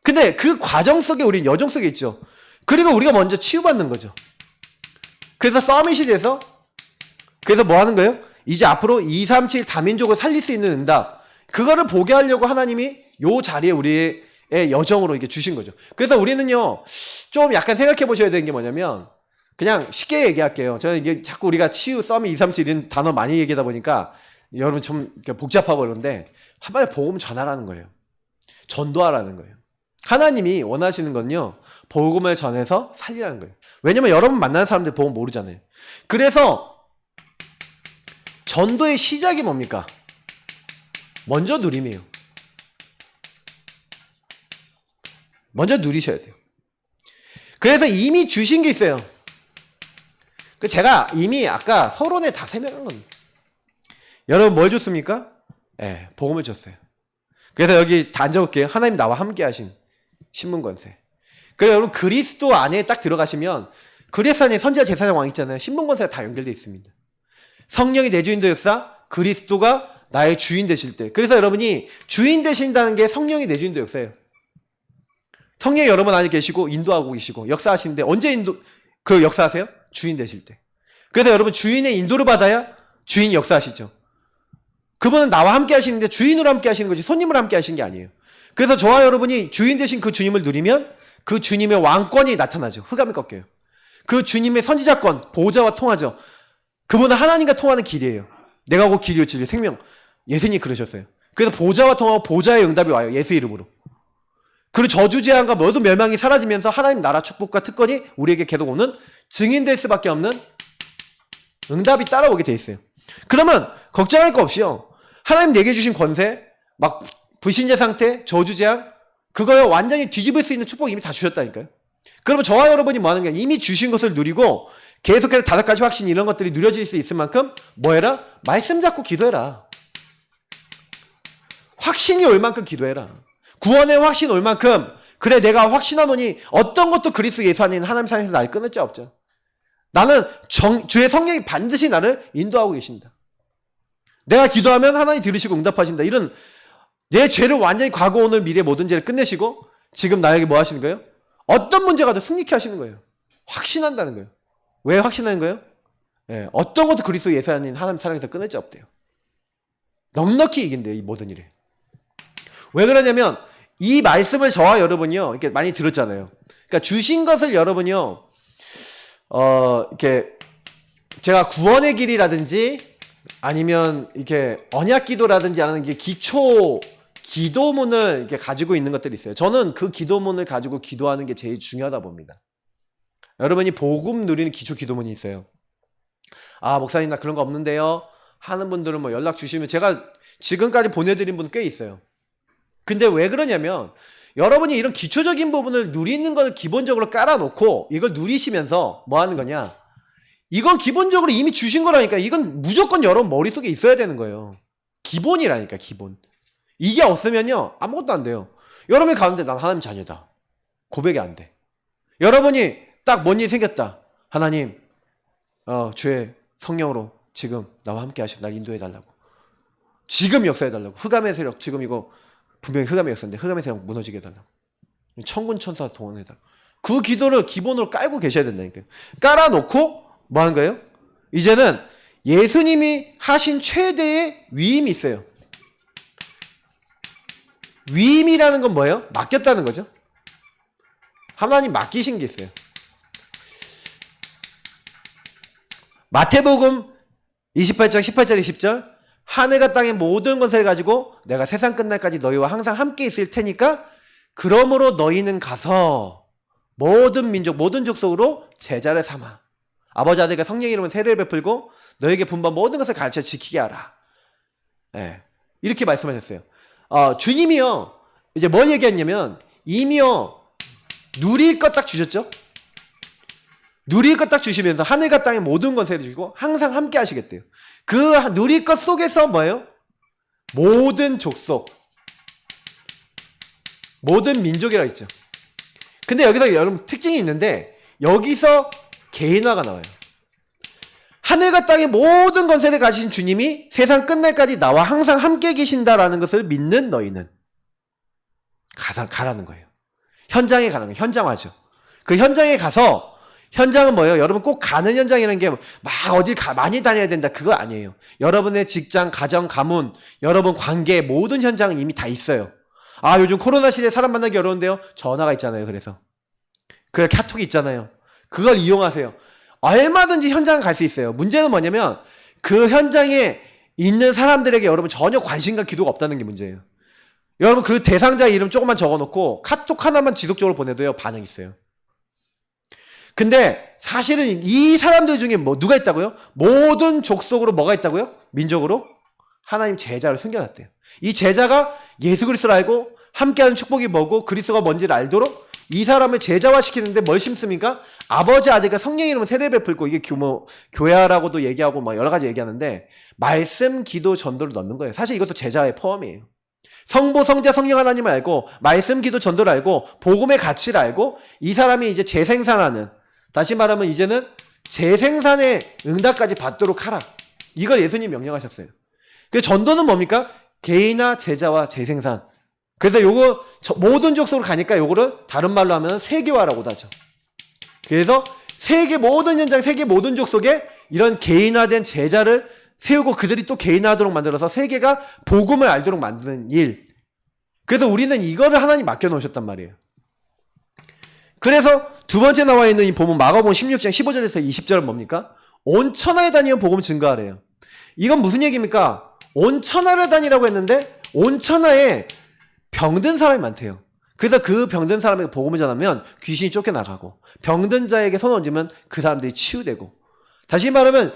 근데 그 과정 속에 우리는 여정 속에 있죠. 그리고 우리가 먼저 치유받는 거죠. 그래서 서밋이 돼서 그래서 뭐 하는 거예요? 이제 앞으로 237 다민족을 살릴 수 있는 응답. 그거를 보게 하려고 하나님이 요 자리에 우리의 여정으로 이렇게 주신 거죠. 그래서 우리는요, 좀 약간 생각해 보셔야 되는 게 뭐냐면, 그냥 쉽게 얘기할게요. 저는 이게 자꾸 우리가 치유, 서밋, 237 이런 단어 많이 얘기하다 보니까 여러분 좀 복잡하고 그러는데, 한마디 복음 전하라는 거예요. 전도하라는 거예요. 하나님이 원하시는 건요, 복음을 전해서 살리라는 거예요. 왜냐면 여러분 만나는 사람들 복음 모르잖아요. 그래서 전도의 시작이 뭡니까? 먼저 누림이에요. 먼저 누리셔야 돼요. 그래서 이미 주신 게 있어요. 제가 이미 아까 서론에 다 설명한 겁니다. 여러분 뭘 줬습니까? 네, 복음을 줬어요. 그래서 여기 다 적을게요. 하나님 나와 함께 하신 신문권세. 그래서 여러분 그리스도 안에 딱 들어가시면 그리스도 안에 선지자 제사장 왕 있잖아요. 신문권세가 다 연결되어 있습니다. 성령이 내 주인도 역사, 그리스도가 나의 주인 되실 때. 그래서 여러분이 주인 되신다는 게 성령이 내 주인도 역사예요. 성령이 여러분 안에 계시고 인도하고 계시고 역사하시는데 언제 그 역사하세요? 주인 되실 때. 그래서 여러분 주인의 인도를 받아야 주인이 역사하시죠. 그분은 나와 함께 하시는데 주인으로 함께 하시는 거지 손님으로 함께 하시는 게 아니에요. 그래서 저와 여러분이 주인 되신 그 주님을 누리면 그 주님의 왕권이 나타나죠. 흑암이 꺾여요. 그 주님의 선지자권, 보호자와 통하죠. 그분은 하나님과 통하는 길이에요. 내가 곧 길이요 진리요 생명. 예수님이 그러셨어요. 그래서 보호자와 통하고 보호자의 응답이 와요. 예수 이름으로. 그리고 저주재앙과 모든 멸망이 사라지면서 하나님 나라 축복과 특권이 우리에게 계속 오는 증인될 수밖에 없는 응답이 따라오게 돼 있어요. 그러면 걱정할 거 없이요. 하나님 내게 주신 권세, 막 불신자 상태, 저주재앙 그거요 완전히 뒤집을 수 있는 축복 이미 다 주셨다니까요. 그러면 저와 여러분이 뭐 하는 게 이미 주신 것을 누리고 계속해서 5가지 확신 이런 것들이 누려질 수 있을 만큼 뭐 해라? 말씀 잡고 기도해라. 확신이 올 만큼 기도해라. 구원의 확신 올 만큼 그래 내가 확신하노니 어떤 것도 그리스도 예수 안에 있는 하나님 사랑에서 날 끊을 자 없죠. 나는 주의 성령이 반드시 나를 인도하고 계신다. 내가 기도하면 하나님 들으시고 응답하신다. 이런 내 죄를 완전히 과거 오늘 미래 모든 죄를 끝내시고 지금 나에게 뭐 하시는 거예요? 어떤 문제가 더 승리케 하시는 거예요. 확신한다는 거예요. 왜 확신하는 거예요? 예, 어떤 것도 그리스도 예수 안에 있는 하나님 사랑에서 끊을 자 없대요. 넉넉히 이긴대요. 이 모든 일에. 왜 그러냐면 이 말씀을 저와 여러분이요 이렇게 많이 들었잖아요. 그러니까 주신 것을 여러분이요 이렇게 제가 구원의 길이라든지 아니면 이렇게 언약 기도라든지 하는 게 기초 기도문을 이렇게 가지고 있는 것들이 있어요. 저는 그 기도문을 가지고 기도하는 게 제일 중요하다 봅니다. 여러분이 복음 누리는 기초 기도문이 있어요. 아 목사님 나 그런 거 없는데요 하는 분들은 뭐 연락 주시면 제가 지금까지 보내드린 분 꽤 있어요. 근데 왜 그러냐면 여러분이 이런 기초적인 부분을 누리는 걸 기본적으로 깔아놓고 이걸 누리시면서 뭐 하는 거냐, 이건 기본적으로 이미 주신 거라니까 이건 무조건 여러분 머릿속에 있어야 되는 거예요. 기본이라니까, 기본. 이게 없으면요, 아무것도 안 돼요. 여러분이 가는데 난 하나님 자녀다. 고백이 안 돼. 여러분이 딱 뭔 일이 생겼다. 하나님, 주의 성령으로 지금 나와 함께 하시고 날 인도해달라고. 지금 역사해달라고. 흑암의 세력, 지금 이거 분명히 흑암의 역사인데 흑암의 세력 무너지게 해달라고. 천군 천사 동원해달라고. 그 기도를 기본으로 깔고 계셔야 된다니까요. 깔아놓고 뭐 하는 거예요? 이제는 예수님이 하신 최대의 위임이 있어요. 위임이라는 건 뭐예요? 맡겼다는 거죠. 하나님 맡기신 게 있어요. 마태복음 28장 18절 20절 하늘과 땅의 모든 것을 가지고 내가 세상 끝날까지 너희와 항상 함께 있을 테니까 그러므로 너희는 가서 모든 민족 모든 족속으로 제자를 삼아 아버지 아들과 성령 이름으로 세례를 베풀고 너에게 분반 모든 것을 가르쳐 지키게 하라. 네, 이렇게 말씀하셨어요. 주님이요 이제 뭘 얘기했냐면 이미요 누릴 것 딱 주셨죠. 누릴 것 딱 주시면서 하늘과 땅의 모든 것을 주시고 항상 함께 하시겠대요. 그 누릴 것 속에서 뭐예요? 모든 족속 모든 민족이라고 있죠. 근데 여기서 여러분 특징이 있는데 여기서 개인화가 나와요. 하늘과 땅의 모든 권세를 가진 주님이 세상 끝날까지 나와 항상 함께 계신다라는 것을 믿는 너희는 가라는 거예요. 현장에 가는 거예요. 현장화죠. 그 현장에 가서 현장은 뭐예요? 여러분 꼭 가는 현장이라는 게 막 어딜 많이 다녀야 된다 그거 아니에요. 여러분의 직장, 가정, 가문, 여러분 관계 모든 현장은 이미 다 있어요. 요즘 코로나 시대에 사람 만나기 어려운데요. 전화가 있잖아요. 그래서 카톡이 있잖아요. 그걸 이용하세요. 얼마든지 현장 갈 수 있어요. 문제는 뭐냐면 그 현장에 있는 사람들에게 여러분 전혀 관심과 기도가 없다는 게 문제예요. 여러분 그 대상자 이름 조금만 적어놓고 카톡 하나만 지속적으로 보내도요 반응 있어요. 근데 사실은 이 사람들 중에 누가 있다고요? 모든 족속으로 뭐가 있다고요? 민족으로 하나님 제자를 숨겨놨대요. 이 제자가 예수 그리스도를 알고 함께하는 축복이 뭐고 그리스도가 뭔지를 알도록 이 사람을 제자화시키는데 뭘 심습니까? 아버지 아들과 성령 이름으로 세례 베풀고 이게 교회라고도 얘기하고 막 여러 가지 얘기하는데 말씀, 기도, 전도를 넣는 거예요. 사실 이것도 제자의 포함이에요. 성부, 성자, 성령 하나님을 알고 말씀, 기도, 전도를 알고 복음의 가치를 알고 이 사람이 이제 재생산하는 다시 말하면 이제는 재생산의 응답까지 받도록 하라. 이걸 예수님 명령하셨어요. 그래서 전도는 뭡니까? 개인화, 제자와 재생산. 그래서 요거 모든 족속으로 가니까 요거를 다른 말로 하면 세계화라고도 하죠. 그래서 세계 모든 현장, 세계 모든 족속에 이런 개인화된 제자를 세우고 그들이 또 개인화하도록 만들어서 세계가 복음을 알도록 만드는 일. 그래서 우리는 이거를 하나님 맡겨놓으셨단 말이에요. 그래서 두 번째 나와 있는 이 본문 마가복음 16장 15절에서 20절은 뭡니까? 온 천하에 다니면 복음을 증거하래요. 이건 무슨 얘기입니까? 온 천하를 다니라고 했는데 온 천하에 병든 사람이 많대요. 그래서 그 병든 사람에게 복음을 전하면 귀신이 쫓겨나가고 병든 자에게 손 얹으면 그 사람들이 치유되고 다시 말하면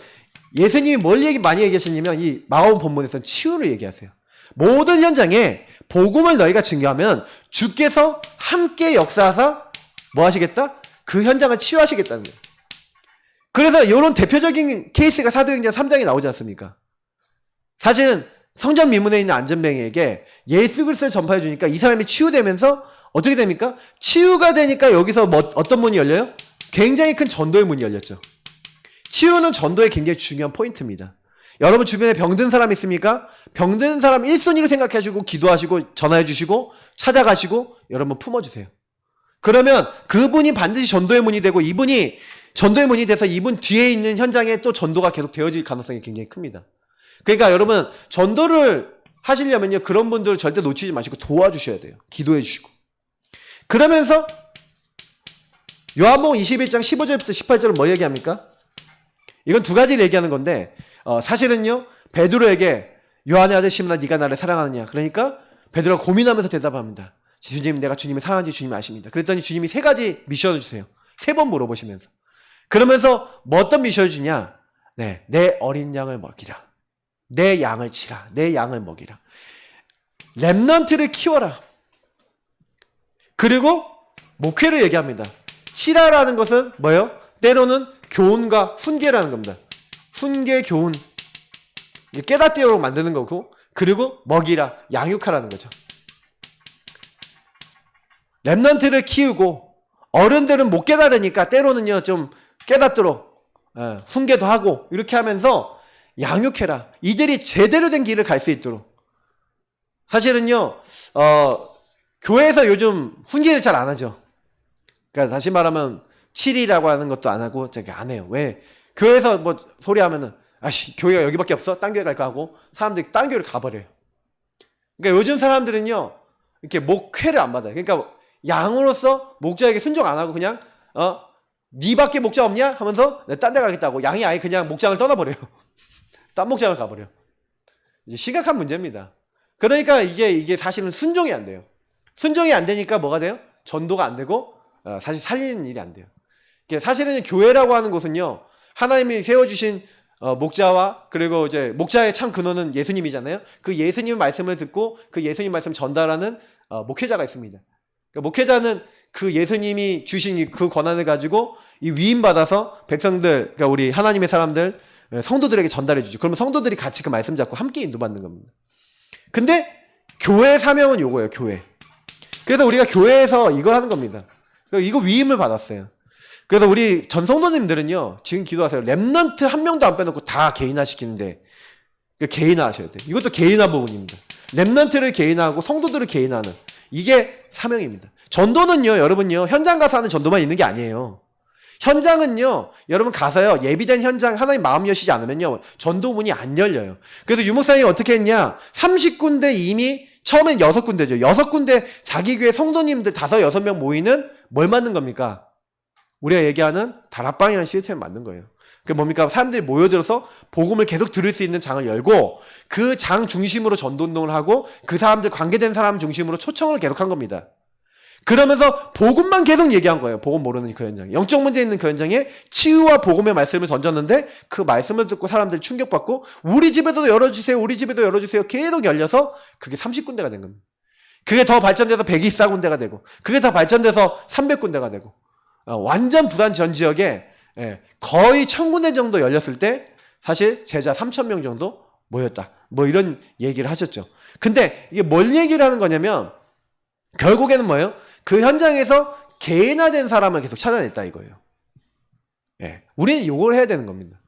예수님이 뭘 많이 얘기하시냐면 이 마가복음 본문에서는 치유를 얘기하세요. 모든 현장에 복음을 너희가 증거하면 주께서 함께 역사하사 뭐 하시겠다? 그 현장을 치유하시겠다는 거예요. 그래서 이런 대표적인 케이스가 사도행전 3장에 나오지 않습니까? 사실은 성전 미문에 있는 안전뱅이에게 예수 그리스도를 전파해 주니까 이 사람이 치유되면서 어떻게 됩니까? 치유가 되니까 여기서 어떤 문이 열려요? 굉장히 큰 전도의 문이 열렸죠. 치유는 전도의 굉장히 중요한 포인트입니다. 여러분 주변에 병든 사람 있습니까? 병든 사람 1순위로 생각하시고 기도하시고 전화해 주시고 찾아가시고 여러분 품어주세요. 그러면 그분이 반드시 전도의 문이 되고 이분이 전도의 문이 돼서 이분 뒤에 있는 현장에 또 전도가 계속 되어질 가능성이 굉장히 큽니다. 그러니까 여러분 전도를 하시려면요 그런 분들을 절대 놓치지 마시고 도와주셔야 돼요. 기도해 주시고. 그러면서 요한복음 21장 15절부터 18절은 뭐 얘기합니까? 이건 두 가지를 얘기하는 건데 사실은요 베드로에게 요한의 아들 시몬아 네가 나를 사랑하느냐 그러니까 베드로가 고민하면서 대답합니다. 주님 내가 주님을 사랑하는지 주님이 아십니다. 그랬더니 주님이 세 가지 미션을 주세요. 세 번 물어보시면서 그러면서 뭐 어떤 미션을 주냐? 네, 내 어린 양을 먹이라. 내 양을 치라. 내 양을 먹이라. 렘넌트를 키워라. 그리고 목회를 얘기합니다. 치라라는 것은 뭐예요? 때로는 교훈과 훈계라는 겁니다. 훈계, 교훈. 깨닫도록 만드는 거고 그리고 먹이라, 양육하라는 거죠. 렘넌트를 키우고 어른들은 못 깨달으니까 때로는요 좀 깨닫도록 훈계도 하고 이렇게 하면서 양육해라. 이들이 제대로 된 길을 갈 수 있도록. 사실은요 교회에서 요즘 훈계를 잘 안 하죠. 그러니까 다시 말하면 7이라고 하는 것도 안 하고 저기 안 해요. 왜? 교회에서 뭐 소리 하면은 아씨 교회가 여기밖에 없어? 딴 교회 갈까 하고 사람들이 딴 교회를 가버려요. 그러니까 요즘 사람들은요 이렇게 목회를 안 받아요. 그러니까 양으로서 목자에게 순종 안 하고 그냥 니밖에 목자 없냐? 하면서 딴 데 가겠다고 양이 아예 그냥 목장을 떠나버려요. 딴 목장을 가버려. 이제 심각한 문제입니다. 그러니까 이게 사실은 순종이 안 돼요. 순종이 안 되니까 뭐가 돼요? 전도가 안 되고 사실 살리는 일이 안 돼요. 사실은 교회라고 하는 곳은요 하나님이 세워주신 목자와 그리고 이제 목자의 참 근원은 예수님이잖아요. 그 예수님 말씀을 듣고 그 예수님 말씀 전달하는 목회자가 있습니다. 그러니까 목회자는 그 예수님이 주신 그 권한을 가지고 이 위임 받아서 백성들, 그러니까 우리 하나님의 사람들, 성도들에게 전달해 주죠. 그러면 성도들이 같이 그 말씀 잡고 함께 인도받는 겁니다. 근데 교회의 사명은 요거예요. 교회. 그래서 우리가 교회에서 이걸 하는 겁니다. 이거 위임을 받았어요. 그래서 우리 전 성도님들은요 지금 기도하세요. 렘넌트 한 명도 안 빼놓고 다 개인화 시키는데 개인화 하셔야 돼요. 이것도 개인화 부분입니다. 렘넌트를 개인화하고 성도들을 개인화하는 이게 사명입니다. 전도는요 여러분요 현장 가서 하는 전도만 있는 게 아니에요. 현장은요 여러분 가서요 예비된 현장 하나님 마음 여시지 않으면요 전도 문이 안 열려요. 그래서 유목사님이 어떻게 했냐 30군데 이미 처음엔 6군데죠. 6군데 자기 교회 성도님들 5, 6명 모이는 뭘 만든 겁니까? 우리가 얘기하는 다락방이라는 시스템을 만든 거예요. 그게 뭡니까? 사람들이 모여들어서 복음을 계속 들을 수 있는 장을 열고 그 장 중심으로 전도운동을 하고 그 사람들 관계된 사람 중심으로 초청을 계속한 겁니다. 그러면서 복음만 계속 얘기한 거예요. 복음 모르는 그 현장에. 영적 문제 있는 그 현장에 치유와 복음의 말씀을 던졌는데 그 말씀을 듣고 사람들이 충격받고 우리 집에도 열어주세요. 우리 집에도 열어주세요. 계속 열려서 그게 30군데가 된 겁니다. 그게 더 발전돼서 124군데가 되고 그게 더 발전돼서 300군데가 되고 완전 부산 전 지역에 거의 1000군데 정도 열렸을 때 사실 제자 3000명 정도 모였다. 뭐 이런 얘기를 하셨죠. 근데 이게 뭘 얘기를 하는 거냐면 결국에는 뭐예요? 그 현장에서 개인화된 사람을 계속 찾아냈다 이거예요. 우리는 이걸 해야 되는 겁니다.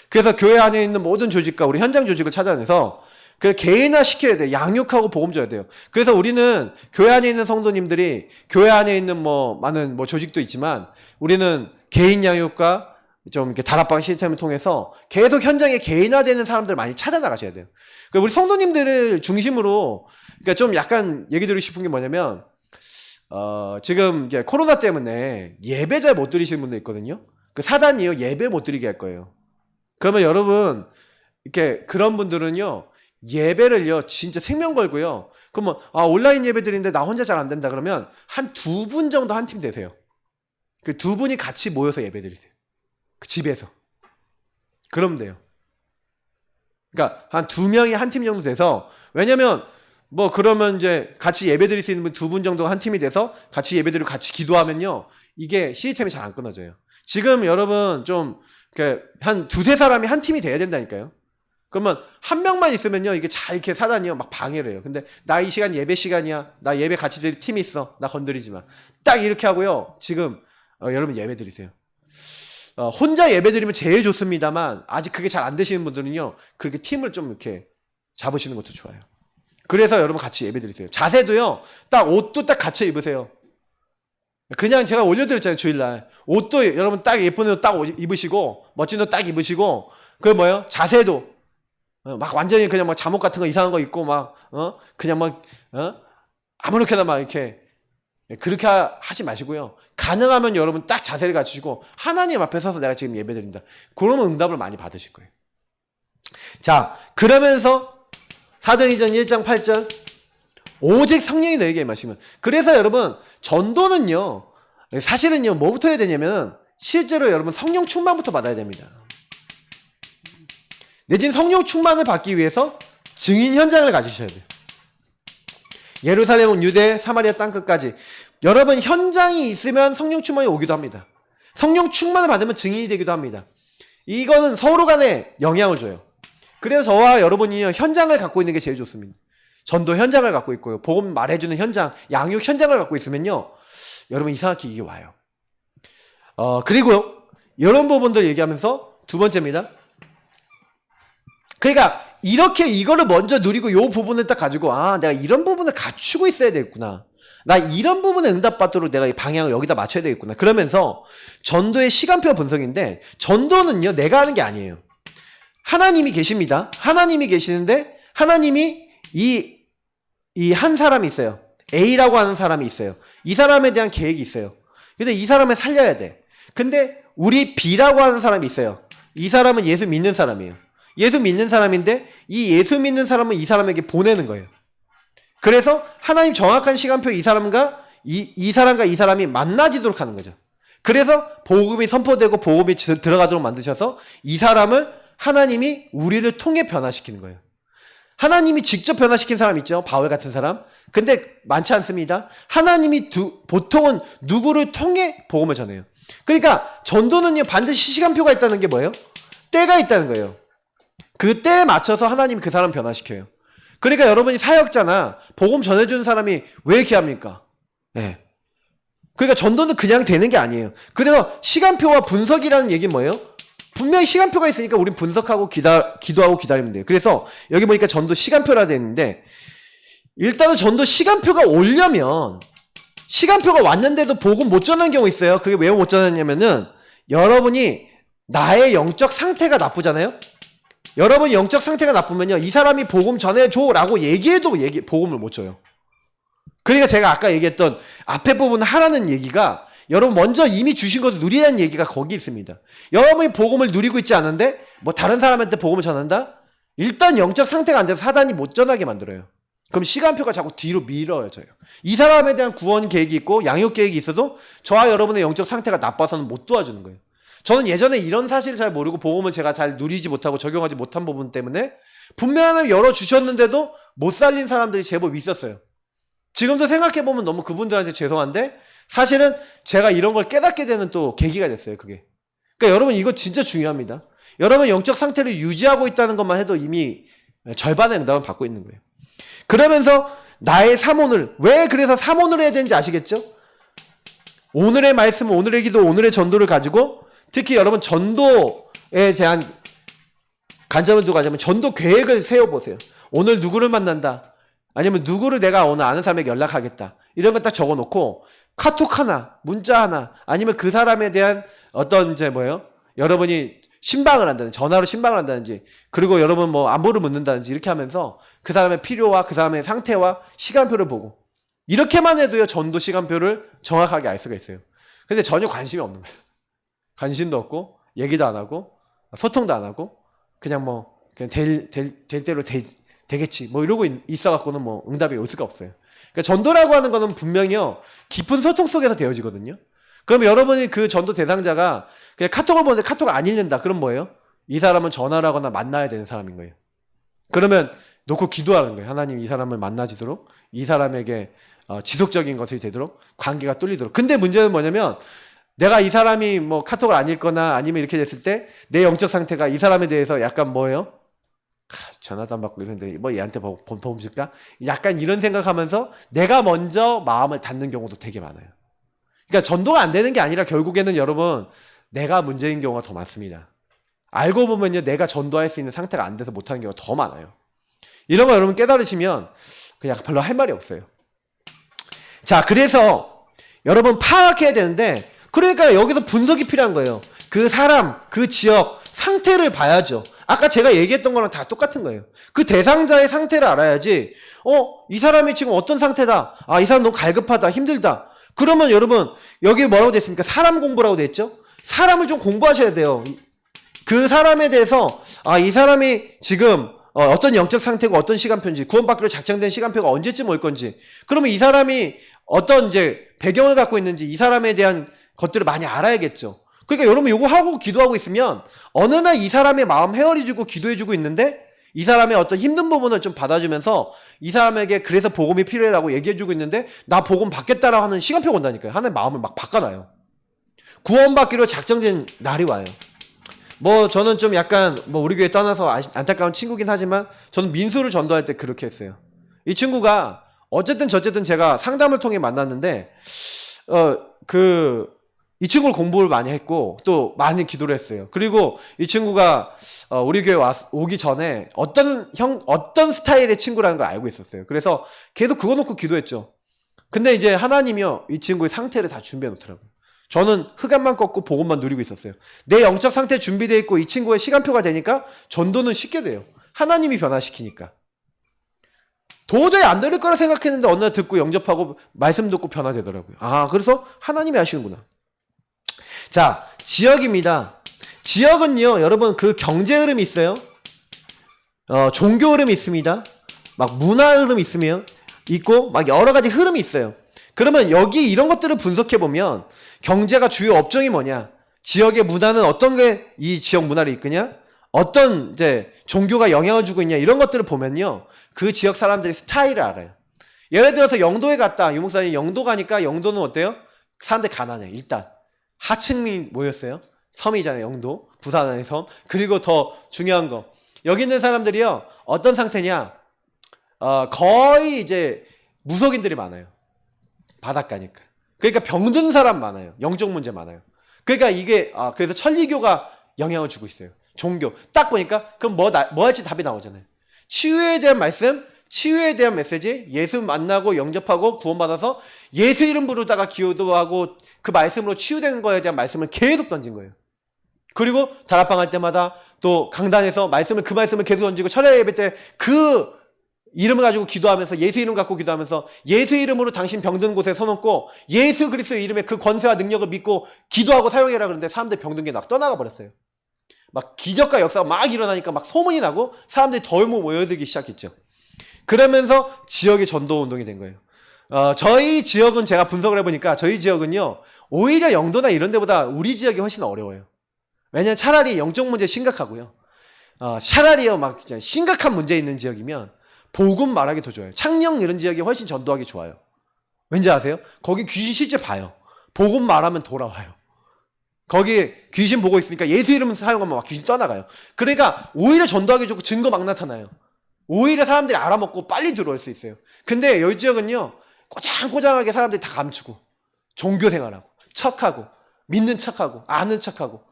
그래서 교회 안에 있는 모든 조직과 우리 현장 조직을 찾아내서 그 개인화 시켜야 돼요. 양육하고 복음 줘야 돼요. 그래서 우리는 교회 안에 있는 성도님들이 교회 안에 있는 많은 조직도 있지만 우리는 개인 양육과 좀 이렇게 다락방 시스템을 통해서 계속 현장에 개인화되는 사람들 많이 찾아 나가셔야 돼요. 그러니까 우리 성도님들을 중심으로 그러니까 좀 약간 얘기 드리고 싶은 게 뭐냐면 지금 이제 코로나 때문에 예배 잘 못 드리시는 분들 있거든요. 그 사단이요 예배 못 드리게 할 거예요. 그러면 여러분 이렇게 그런 분들은요 예배를요 진짜 생명 걸고요. 그러면 온라인 예배 드리는데 나 혼자 잘 안 된다 그러면 한 2분 정도 한 팀 되세요. 그 2분이 같이 모여서 예배 드리세요. 그 집에서. 그러면 돼요. 그러니까 한 2명이 한 팀 정도 돼서 왜냐면 그러면 이제 같이 예배 드릴 수 있는 분 2분 정도 한 팀이 돼서 같이 예배 드리고 같이 기도하면요 이게 시스템이 잘 안 끊어져요. 지금 여러분 좀 한 2-3사람이 한 팀이 돼야 된다니까요. 그러면 한 명만 있으면요 이게 잘 이렇게 사단이요 막 방해를 해요. 근데 나 이 시간 예배 시간이야. 나 예배 같이 드릴 팀이 있어. 나 건드리지 마. 딱 이렇게 하고요. 지금 여러분 예배 드리세요. 혼자 예배 드리면 제일 좋습니다만 아직 그게 잘 안 되시는 분들은요 그렇게 팀을 좀 이렇게 잡으시는 것도 좋아요. 그래서 여러분 같이 예배 드리세요. 자세도요 딱 옷도 딱 갖춰 입으세요. 그냥 제가 올려드렸잖아요 주일날. 옷도 여러분 딱 예쁜 옷 딱 입으시고 멋진 옷 딱 입으시고 그게 뭐예요? 자세도 막 완전히 그냥 막 잠옷 같은 거 이상한 거 입고 그냥 아무렇게나 막 이렇게 그렇게 하지 마시고요. 가능하면 여러분 딱 자세를 갖추시고 하나님 앞에 서서 내가 지금 예배 드린다. 그러면 응답을 많이 받으실 거예요. 자, 그러면서 사도행전 1장 8절 오직 성령이 너에게 임하시면. 그래서 여러분 전도는요 사실은요 뭐부터 해야 되냐면 실제로 여러분 성령 충만부터 받아야 됩니다. 내진 성령 충만을 받기 위해서 증인 현장을 가지셔야 돼요. 예루살렘은 유대, 사마리아 땅끝까지 여러분 현장이 있으면 성령 충만이 오기도 합니다. 성령 충만을 받으면 증인이 되기도 합니다. 이거는 서로 간에 영향을 줘요. 그래서 저와 여러분이 현장을 갖고 있는 게 제일 좋습니다. 전도 현장을 갖고 있고요. 복음 말해주는 현장, 양육 현장을 갖고 있으면요. 여러분 이상하게 이게 와요. 그리고요. 이런 부분들 얘기하면서 두 번째입니다. 그러니까 이렇게 이거를 먼저 누리고 이 부분을 딱 가지고 내가 이런 부분을 갖추고 있어야 되겠구나. 나 이런 부분에 응답받도록 내가 이 방향을 여기다 맞춰야 되겠구나. 그러면서 전도의 시간표 분석인데 전도는요. 내가 하는 게 아니에요. 하나님이 계십니다. 하나님이 계시는데 하나님이 이 한 사람이 있어요. A라고 하는 사람이 있어요. 이 사람에 대한 계획이 있어요. 근데 이 사람을 살려야 돼. 근데 우리 B라고 하는 사람이 있어요. 이 사람은 예수 믿는 사람이에요. 예수 믿는 사람인데 이 예수 믿는 사람은 이 사람에게 보내는 거예요. 그래서 하나님 정확한 시간표 이 사람과 이 사람이 만나지도록 하는 거죠. 그래서 복음이 선포되고 복음이 들어가도록 만드셔서 이 사람을 하나님이 우리를 통해 변화시키는 거예요. 하나님이 직접 변화시킨 사람 있죠. 바울 같은 사람. 근데 많지 않습니다. 하나님이 보통은 누구를 통해 복음을 전해요. 그러니까 전도는요. 반드시 시간표가 있다는 게 뭐예요? 때가 있다는 거예요. 그 때에 맞춰서 하나님이 그 사람 변화시켜요. 그러니까 여러분이 사역자나 복음 전해주는 사람이 왜 귀합니까? 네. 그러니까 전도는 그냥 되는 게 아니에요. 그래서 시간표와 분석이라는 얘기는 뭐예요? 분명히 시간표가 있으니까 우린 분석하고 기도하고 기다리면 돼요. 그래서 여기 보니까 전도 시간표라 되어 있는데 일단은 전도 시간표가 오려면 시간표가 왔는데도 복음 못 전하는 경우 있어요. 그게 왜 못 전하냐면은 여러분이 나의 영적 상태가 나쁘잖아요. 여러분이 영적 상태가 나쁘면요. 이 사람이 복음 전해줘 라고 얘기해도 복음을 못 줘요. 그러니까 제가 아까 얘기했던 앞에 부분 하라는 얘기가 여러분 먼저 이미 주신 것을 누리라는 얘기가 거기 있습니다. 여러분이 복음을 누리고 있지 않은데 뭐 다른 사람한테 복음을 전한다? 일단 영적 상태가 안 돼서 사단이 못 전하게 만들어요. 그럼 시간표가 자꾸 뒤로 미뤄져요. 이 사람에 대한 구원 계획이 있고 양육 계획이 있어도 저와 여러분의 영적 상태가 나빠서는 못 도와주는 거예요. 저는 예전에 이런 사실을 잘 모르고 복음을 제가 잘 누리지 못하고 적용하지 못한 부분 때문에 분명 하나님 열어주셨는데도 못 살린 사람들이 제법 있었어요. 지금도 생각해보면 너무 그분들한테 죄송한데 사실은 제가 이런 걸 깨닫게 되는 또 계기가 됐어요. 그게. 그러니까 여러분 이거 진짜 중요합니다. 여러분 영적 상태를 유지하고 있다는 것만 해도 이미 절반의 응답을 받고 있는 거예요. 그러면서 나의 사모를 왜 그래서 사모를 해야 되는지 아시겠죠? 오늘의 말씀, 오늘의 기도, 오늘의 전도를 가지고 특히 여러분 전도에 대한 관점을 두고 가자면 전도 계획을 세워보세요. 오늘 누구를 만난다. 아니면 누구를 내가 오늘 아는 사람에게 연락하겠다. 이런 거 딱 적어놓고 카톡 하나, 문자 하나, 아니면 그 사람에 대한 어떤 여러분이 신방을 한다든지, 전화로 신방을 한다든지, 그리고 여러분 뭐 안부를 묻는다든지 이렇게 하면서 그 사람의 필요와 그 사람의 상태와 시간표를 보고 이렇게만 해도요 전도 시간표를 정확하게 알 수가 있어요. 근데 전혀 관심이 없는 거예요. 관심도 없고 얘기도 안 하고 소통도 안 하고 그냥 될 대로 되겠지 뭐 이러고 있어갖고는 뭐 응답이 올 수가 없어요. 그러니까 전도라고 하는 거는 분명히요 깊은 소통 속에서 되어지거든요. 그럼 여러분이 그 전도 대상자가 그냥 카톡을 보는데 카톡을 안 읽는다. 그럼 뭐예요? 이 사람은 전화를 하거나 만나야 되는 사람인 거예요. 그러면 놓고 기도하는 거예요. 하나님 이 사람을 만나지도록 이 사람에게 지속적인 것이 되도록 관계가 뚫리도록. 근데 문제는 뭐냐면 내가 이 사람이 뭐 카톡을 안 읽거나 아니면 이렇게 됐을 때 내 영적 상태가 이 사람에 대해서 약간 뭐예요? 전화도 안 받고 이러는데 뭐 얘한테 복음 줄까? 약간 이런 생각하면서 내가 먼저 마음을 닫는 경우도 되게 많아요. 그러니까 전도가 안 되는 게 아니라 결국에는 여러분 내가 문제인 경우가 더 많습니다. 알고 보면요 내가 전도할 수 있는 상태가 안 돼서 못하는 경우가 더 많아요. 이런 거 여러분 깨달으시면 그냥 별로 할 말이 없어요. 자, 그래서 여러분 파악해야 되는데 그러니까 여기서 분석이 필요한 거예요. 그 사람, 그 지역 상태를 봐야죠. 아까 제가 얘기했던 거랑 다 똑같은 거예요. 그 대상자의 상태를 알아야지 이 사람이 지금 어떤 상태다. 이 사람 너무 갈급하다. 힘들다. 그러면 여러분 여기 뭐라고 됐습니까? 사람 공부라고 됐죠? 사람을 좀 공부하셔야 돼요. 그 사람에 대해서 이 사람이 지금 어떤 영적 상태고 어떤 시간표인지 구원받기로 작정된 시간표가 언제쯤 올 건지 그러면 이 사람이 어떤 배경을 갖고 있는지 이 사람에 대한 것들을 많이 알아야겠죠. 그러니까 여러분 요거 하고 기도하고 있으면 어느 날 이 사람의 마음 헤아려주고 기도해주고 있는데 이 사람의 어떤 힘든 부분을 좀 받아주면서 이 사람에게 그래서 복음이 필요해라고 얘기해주고 있는데 나 복음 받겠다라고 하는 시간표가 온다니까요. 하나의 마음을 막 바꿔놔요. 구원받기로 작정된 날이 와요. 뭐 저는 좀 약간 뭐 우리 교회 떠나서 안타까운 친구긴 하지만 저는 민수를 전도할 때 그렇게 했어요. 이 친구가 어쨌든 저쨌든 제가 상담을 통해 만났는데 이 친구를 공부를 많이 했고 또 많이 기도를 했어요. 그리고 이 친구가 우리 교회 오기 전에 어떤 스타일의 친구라는 걸 알고 있었어요. 그래서 계속 그거 놓고 기도했죠. 근데 이제 하나님이요 이 친구의 상태를 다 준비해 놓더라고요. 저는 흑암만 꺾고 복음만 누리고 있었어요. 내 영적 상태 준비되어 있고 이 친구의 시간표가 되니까 전도는 쉽게 돼요. 하나님이 변화시키니까. 도저히 안 될 거라 생각했는데 어느 날 듣고 영접하고 말씀 듣고 변화되더라고요. 아, 그래서 하나님이 하시는구나. 자, 지역입니다. 지역은요, 여러분 그 경제 흐름이 있어요. 종교 흐름이 있습니다. 막 문화 흐름이 있고 막 여러 가지 흐름이 있어요. 그러면 여기 이런 것들을 분석해 보면 경제가 주요 업종이 뭐냐? 지역의 문화는 어떤 게 이 지역 문화를 이끄냐? 어떤 이제 종교가 영향을 주고 있냐? 이런 것들을 보면요. 그 지역 사람들의 스타일을 알아요. 예를 들어서 영도에 갔다. 유목사님 영도 가니까 영도는 어때요? 사람들 가난해. 일단 하층민 모였어요. 섬이잖아요. 영도. 부산 안의 섬. 그리고 더 중요한 거. 여기 있는 사람들이요. 어떤 상태냐? 거의 이제 무속인들이 많아요. 바닷가니까. 그러니까 병든 사람 많아요. 영적 문제 많아요. 그러니까 이게 그래서 천리교가 영향을 주고 있어요. 종교. 딱 보니까 그럼 뭐 할지 답이 나오잖아요. 치유에 대한 말씀, 치유에 대한 메시지, 예수 만나고 영접하고 구원받아서 예수 이름 부르다가 기도하고 그 말씀으로 치유되는 거에 대한 말씀을 계속 던진 거예요. 그리고 다락방 할 때마다 또 강단에서 그 말씀을 계속 던지고 철야 예배 때 그 이름을 가지고 기도하면서 예수 이름 갖고 기도하면서 예수 이름으로 당신 병든 곳에 서놓고 예수 그리스도의 이름에 그 권세와 능력을 믿고 기도하고 사용해라 그러는데 사람들 병든 게 막 떠나가 버렸어요. 막 기적과 역사가 막 일어나니까 막 소문이 나고 사람들이 더 모여들기 시작했죠. 그러면서 지역의 전도 운동이 된 거예요. 저희 지역은 제가 분석을 해보니까 저희 지역은요 오히려 영도나 이런 데보다 우리 지역이 훨씬 어려워요. 왜냐면 차라리 영적 문제 심각하고요. 차라리요 막 심각한 문제 있는 지역이면 복음 말하기 더 좋아요. 창녕 이런 지역이 훨씬 전도하기 좋아요. 왠지 아세요? 거기 귀신 실제 봐요. 복음 말하면 돌아와요. 거기 귀신 보고 있으니까 예수 이름 사용하면 막 귀신 떠나가요. 그러니까 오히려 전도하기 좋고 증거 막 나타나요. 오히려 사람들이 알아먹고 빨리 들어올 수 있어요. 근데 여기 지역은요 꼬장꼬장하게 사람들이 다 감추고 종교 생활하고 척하고 믿는 척하고 아는 척하고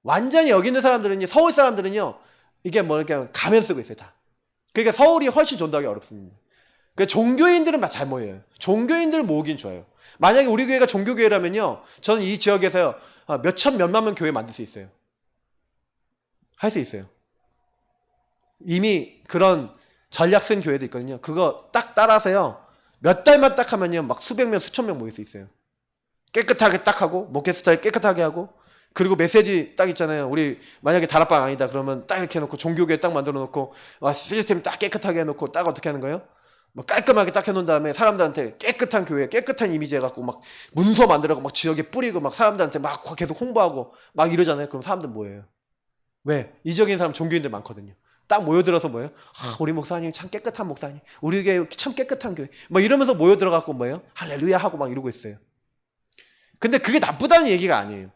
완전히 여기 있는 사람들은요 서울 사람들은요 이게 뭐 이렇게 가면 쓰고 있어요 다. 그러니까 서울이 훨씬 전도하기 어렵습니다. 그러니까 종교인들은 잘 모여요. 종교인들을 모으긴 좋아요. 만약에 우리 교회가 종교교회라면요. 저는 이 지역에서요. 몇천 몇만 명 교회 만들 수 있어요. 할 수 있어요. 이미 그런 전략 쓴 교회도 있거든요. 그거 딱 따라서요. 몇 달만 딱 하면요. 막 수백 명, 수천 명 모일 수 있어요. 깨끗하게 딱 하고 목회 스타일 깨끗하게 하고 그리고 메시지 딱 있잖아요. 우리 만약에 다락방 아니다 그러면 딱 이렇게 해놓고 종교교회 딱 만들어 놓고 시스템 딱 깨끗하게 해놓고 딱 어떻게 하는 거예요? 막 깔끔하게 딱 해놓은 다음에 사람들한테 깨끗한 교회, 깨끗한 이미지 해갖고 막 문서 만들어갖고 막 지역에 뿌리고 막 사람들한테 막 계속 홍보하고 막 이러잖아요. 그럼 사람들 뭐예요? 왜? 이적인 사람 종교인들 많거든요. 딱 모여들어서 뭐예요? 우리 목사님 참 깨끗한 목사님, 우리 교회 참 깨끗한 교회 막 이러면서 모여들어갖고 뭐예요? 할렐루야 하고 막 이러고 있어요. 근데 그게 나쁘다는 얘기가 아니에요.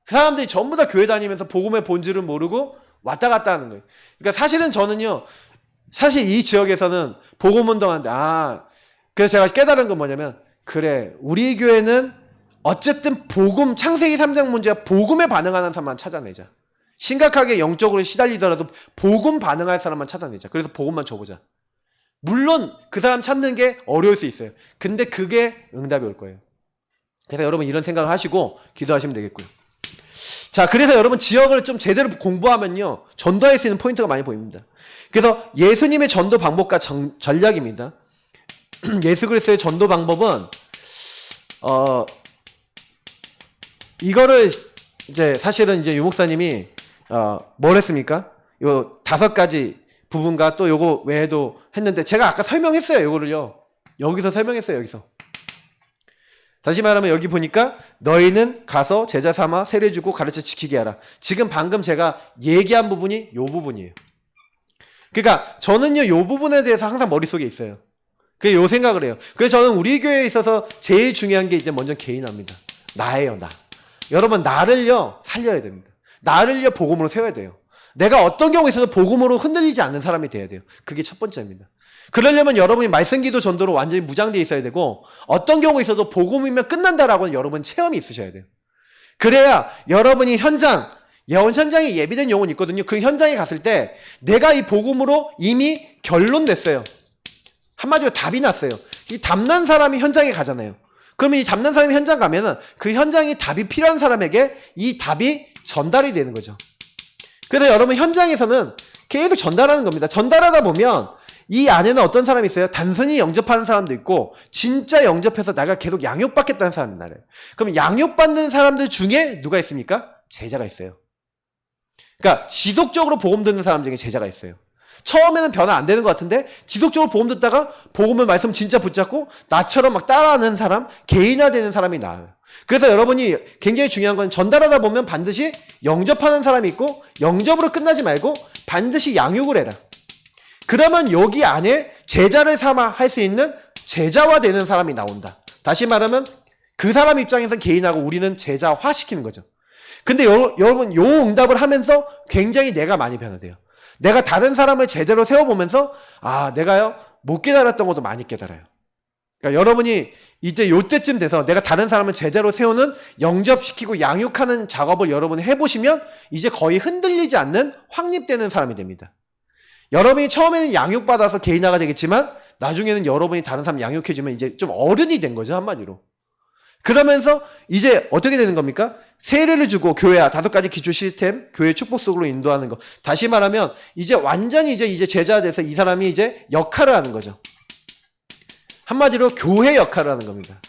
그 사람들이 전부 다 교회 다니면서 복음의 본질을 모르고 왔다 갔다 하는 거예요. 그러니까 사실은 저는요, 사실 이 지역에서는 복음 운동하는데, 그래서 제가 깨달은 건 뭐냐면, 그래, 우리 교회는 어쨌든 복음, 창세기 3장 문제가 복음에 반응하는 사람만 찾아내자. 심각하게 영적으로 시달리더라도 복음 반응할 사람만 찾아내자. 그래서 복음만 줘보자. 물론 그 사람 찾는 게 어려울 수 있어요. 근데 그게 응답이 올 거예요. 그래서 여러분 이런 생각을 하시고 기도하시면 되겠고요. 자, 그래서 여러분 지역을 좀 제대로 공부하면요 전도할 수 있는 포인트가 많이 보입니다. 그래서 예수님의 전도 방법과 전략입니다. 예수 그리스도의 전도 방법은 이거를 이제 사실은 이제 유 목사님이 뭘 했습니까? 요 5가지 부분과 또 요거 외에도 했는데 제가 아까 설명했어요. 요거를요. 여기서 설명했어요. 여기서. 다시 말하면 여기 보니까 너희는 가서 제자 삼아 세례 주고 가르쳐 지키게 하라. 지금 방금 제가 얘기한 부분이 요 부분이에요. 그러니까 저는요 요 부분에 대해서 항상 머릿속에 있어요. 그게 요 생각을 해요. 그래서 저는 우리 교회에 있어서 제일 중요한 게 이제 먼저 개인화입니다. 나예요, 나. 여러분 나를요 살려야 됩니다. 나를 위해 복음으로 세워야 돼요. 내가 어떤 경우에 있어도 복음으로 흔들리지 않는 사람이 돼야 돼요. 그게 첫 번째입니다. 그러려면 여러분이 말씀기도 전도로 완전히 무장되어 있어야 되고, 어떤 경우에 있어도 복음이면 끝난다라고는 여러분 체험이 있으셔야 돼요. 그래야 여러분이 예언 현장에 예비된 영혼이 있거든요. 그 현장에 갔을 때 내가 이 복음으로 이미 결론 냈어요. 한마디로 답이 났어요. 이 답난 사람이 현장에 가잖아요. 그러면 이 답난 사람이 현장 가면은 그 현장에 답이 필요한 사람에게 이 답이 전달이 되는 거죠. 그래서 여러분 현장에서는 계속 전달하는 겁니다. 전달하다 보면 이 안에는 어떤 사람이 있어요? 단순히 영접하는 사람도 있고 진짜 영접해서 내가 계속 양육받겠다는 사람이 나래요. 그럼 양육받는 사람들 중에 누가 있습니까? 제자가 있어요. 그러니까 지속적으로 복음 듣는 사람 중에 제자가 있어요. 처음에는 변화 안 되는 것 같은데 지속적으로 복음 듣다가 복음을 말씀 진짜 붙잡고 나처럼 막 따라하는 사람, 개인화되는 사람이 나와요. 그래서 여러분이 굉장히 중요한 건 전달하다 보면 반드시 영접하는 사람이 있고 영접으로 끝나지 말고 반드시 양육을 해라. 그러면 여기 안에 제자를 삼아 할 수 있는 제자화 되는 사람이 나온다. 다시 말하면 그 사람 입장에서는 개인하고 우리는 제자화 시키는 거죠. 근데 여러분 요 응답을 하면서 굉장히 내가 많이 변화돼요. 내가 다른 사람을 제자로 세워보면서 내가요 못 깨달았던 것도 많이 깨달아요. 그러니까 여러분이 이제 요때쯤 돼서 내가 다른 사람을 제자로 세우는 영접시키고 양육하는 작업을 여러분이 해보시면 이제 거의 흔들리지 않는 확립되는 사람이 됩니다. 여러분이 처음에는 양육받아서 개인화가 되겠지만 나중에는 여러분이 다른 사람 양육해주면 이제 좀 어른이 된 거죠, 한마디로. 그러면서 이제 어떻게 되는 겁니까? 세례를 주고 교회와 5가지 기초 시스템, 교회 축복 속으로 인도하는 거. 다시 말하면 이제 완전히 이제 제자가 돼서 이 사람이 이제 역할을 하는 거죠. 한마디로 교회 역할을 하는 겁니다.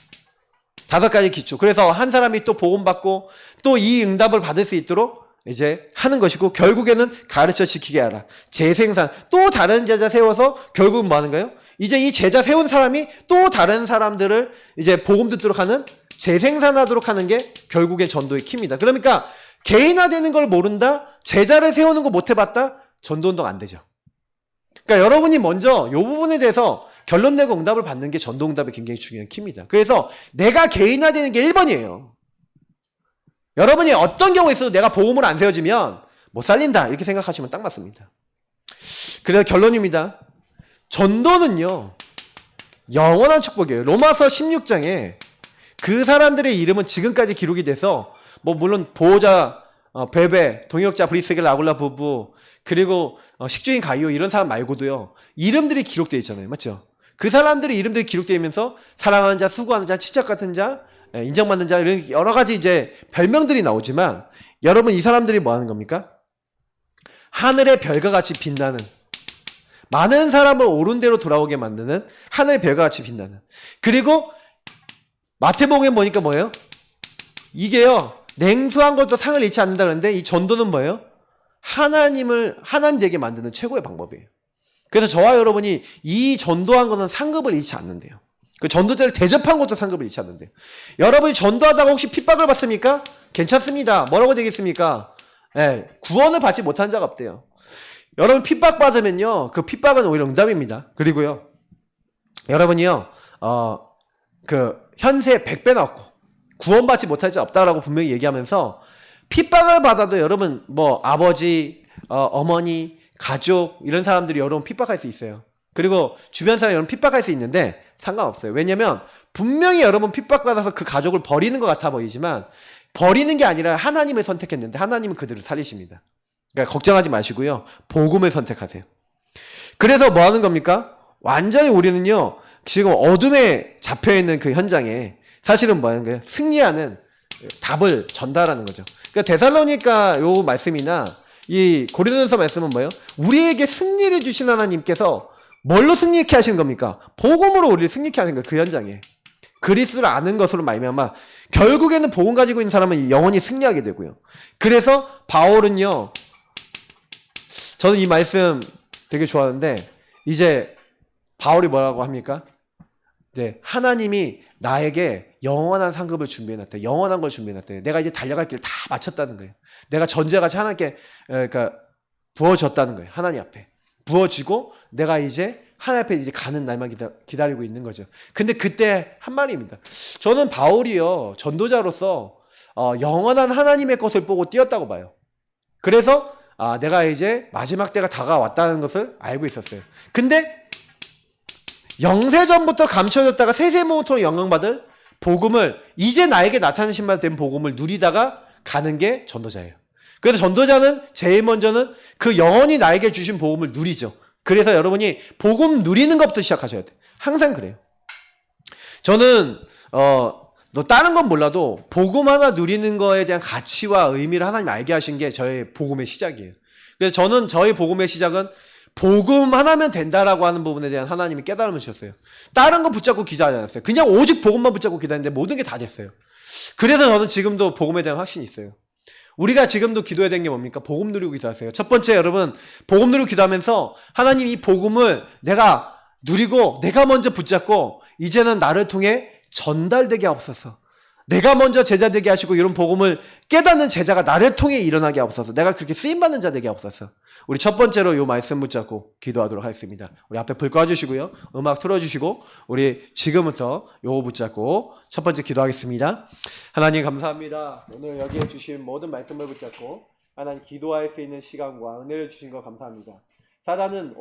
5가지 기초. 그래서 한 사람이 또 복음 받고 또 이 응답을 받을 수 있도록 이제 하는 것이고, 결국에는 가르쳐 지키게 하라. 재생산. 또 다른 제자 세워서 결국은 뭐 하는 거예요? 이제 이 제자 세운 사람이 또 다른 사람들을 이제 복음 듣도록 하는, 재생산하도록 하는 게 결국에 전도의 키입니다. 그러니까 개인화되는 걸 모른다, 제자를 세우는 거 못 해봤다, 전도운동 안 되죠. 그러니까 여러분이 먼저 이 부분에 대해서 결론 내고 응답을 받는 게 전도응답의 굉장히 중요한 키입니다. 그래서 내가 개인화되는 게 1번이에요. 여러분이 어떤 경우에 있어도 내가 복음으로 안 세워지면 못 살린다 이렇게 생각하시면 딱 맞습니다. 그래서 결론입니다. 전도는요 영원한 축복이에요. 로마서 16장에 그 사람들의 이름은 지금까지 기록이 돼서 뭐 물론 보호자 베베, 동역자 브리스겔 아굴라 부부, 그리고 식주인 가이오 이런 사람 말고도요 이름들이 기록되어 있잖아요. 맞죠? 그 사람들의 이름들이 기록되어 있면서 사랑하는 자, 수고하는 자, 치적 같은 자, 인정받는 자, 이런 여러 가지 이제 별명들이 나오지만, 여러분 이 사람들이 뭐 하는 겁니까? 하늘의 별과 같이 빛나는, 많은 사람을 옳은 대로 돌아오게 만드는 하늘의 별과 같이 빛나는. 그리고 마태복음에 보니까 뭐예요? 이게요 냉수한 것도 상을 잃지 않는다 그러는데, 이 전도는 뭐예요? 하나님 되게 만드는 최고의 방법이에요. 그래서 저와 여러분이 이 전도한 거는 상급을 잃지 않는데요. 그 전도자를 대접한 것도 상급을 잃지 않는데요. 여러분이 전도하다가 혹시 핍박을 받습니까? 괜찮습니다. 뭐라고 되겠습니까? 구원을 받지 못한 자가 없대요. 여러분 핍박받으면요 그 핍박은 오히려 응답입니다. 그리고요 여러분이요 그 현세 100배 낳고 구원받지 못할 자 없다라고 분명히 얘기하면서, 핍박을 받아도 여러분 뭐 아버지, 어머니, 가족 이런 사람들이 여러분 핍박할 수 있어요. 그리고 주변 사람이 여러분 핍박할 수 있는데 상관없어요. 왜냐면 분명히 여러분 핍박받아서 그 가족을 버리는 것 같아 보이지만 버리는 게 아니라 하나님을 선택했는데 하나님은 그들을 살리십니다. 그러니까 걱정하지 마시고요 복음을 선택하세요. 그래서 뭐 하는 겁니까? 완전히 우리는요 지금 어둠에 잡혀있는 그 현장에 사실은 뭐 하는 거예요? 승리하는 답을 전달하는 거죠. 그러니까 데살로니가 요 말씀이나 이 고린도전서 말씀은 뭐예요? 우리에게 승리를 주신 하나님께서 뭘로 승리케 하시는 겁니까? 복음으로 우리를 승리케 하는 거예요. 그 현장에 그리스도를 아는 것으로 말미암아 결국에는 복음 가지고 있는 사람은 영원히 승리하게 되고요. 그래서 바울은요, 저는 이 말씀 되게 좋아하는데, 이제 바울이 뭐라고 합니까? 네, 하나님이 나에게 영원한 상급을 준비해놨대. 영원한 걸 준비해놨대. 내가 이제 달려갈 길 다 마쳤다는 거예요. 내가 전제같이 하나님께 그러니까 부어졌다는 거예요. 하나님 앞에 부어지고 내가 이제 하나님 앞에 이제 가는 날만 기다리고 있는 거죠. 근데 그때 한 말입니다. 저는 바울이요 전도자로서 영원한 하나님의 것을 보고 뛰었다고 봐요. 그래서 내가 이제 마지막 때가 다가왔다는 것을 알고 있었어요. 근데 영세전부터 감춰졌다가 세세모토로 영광받을 복음을 이제 나에게 나타나신 바 된 복음을 누리다가 가는 게 전도자예요. 그래서 전도자는 제일 먼저는 그 영원히 나에게 주신 복음을 누리죠. 그래서 여러분이 복음 누리는 것부터 시작하셔야 돼요. 항상 그래요. 저는 너 다른 건 몰라도 복음 하나 누리는 거에 대한 가치와 의미를 하나님 알게 하신 게 저의 복음의 시작이에요. 그래서 저는 저의 복음의 시작은 복음 하나면 된다라고 하는 부분에 대한 하나님이 깨달음을 주셨어요. 다른 거 붙잡고 기도하지 않았어요. 그냥 오직 복음만 붙잡고 기도했는데 모든 게 다 됐어요. 그래서 저는 지금도 복음에 대한 확신이 있어요. 우리가 지금도 기도해야 되는 게 뭡니까? 복음 누리고 기도하세요. 첫 번째 여러분, 복음 누리고 기도하면서 하나님 이 복음을 내가 누리고 내가 먼저 붙잡고 이제는 나를 통해 전달되게 하옵소서. 내가 먼저 제자 되게 하시고 이런 복음을 깨닫는 제자가 나를 통해 일어나게 하옵소서. 내가 그렇게 쓰임받는 자 되게 하옵소서. 우리 첫 번째로 이 말씀 붙잡고 기도하도록 하겠습니다. 우리 앞에 불 꺼주시고요. 음악 틀어주시고 우리 지금부터 요거 붙잡고 첫 번째 기도하겠습니다. 하나님 감사합니다. 오늘 여기에 주신 모든 말씀을 붙잡고 하나님 기도할 수 있는 시간과 은혜를 주신 것 감사합니다. 사단은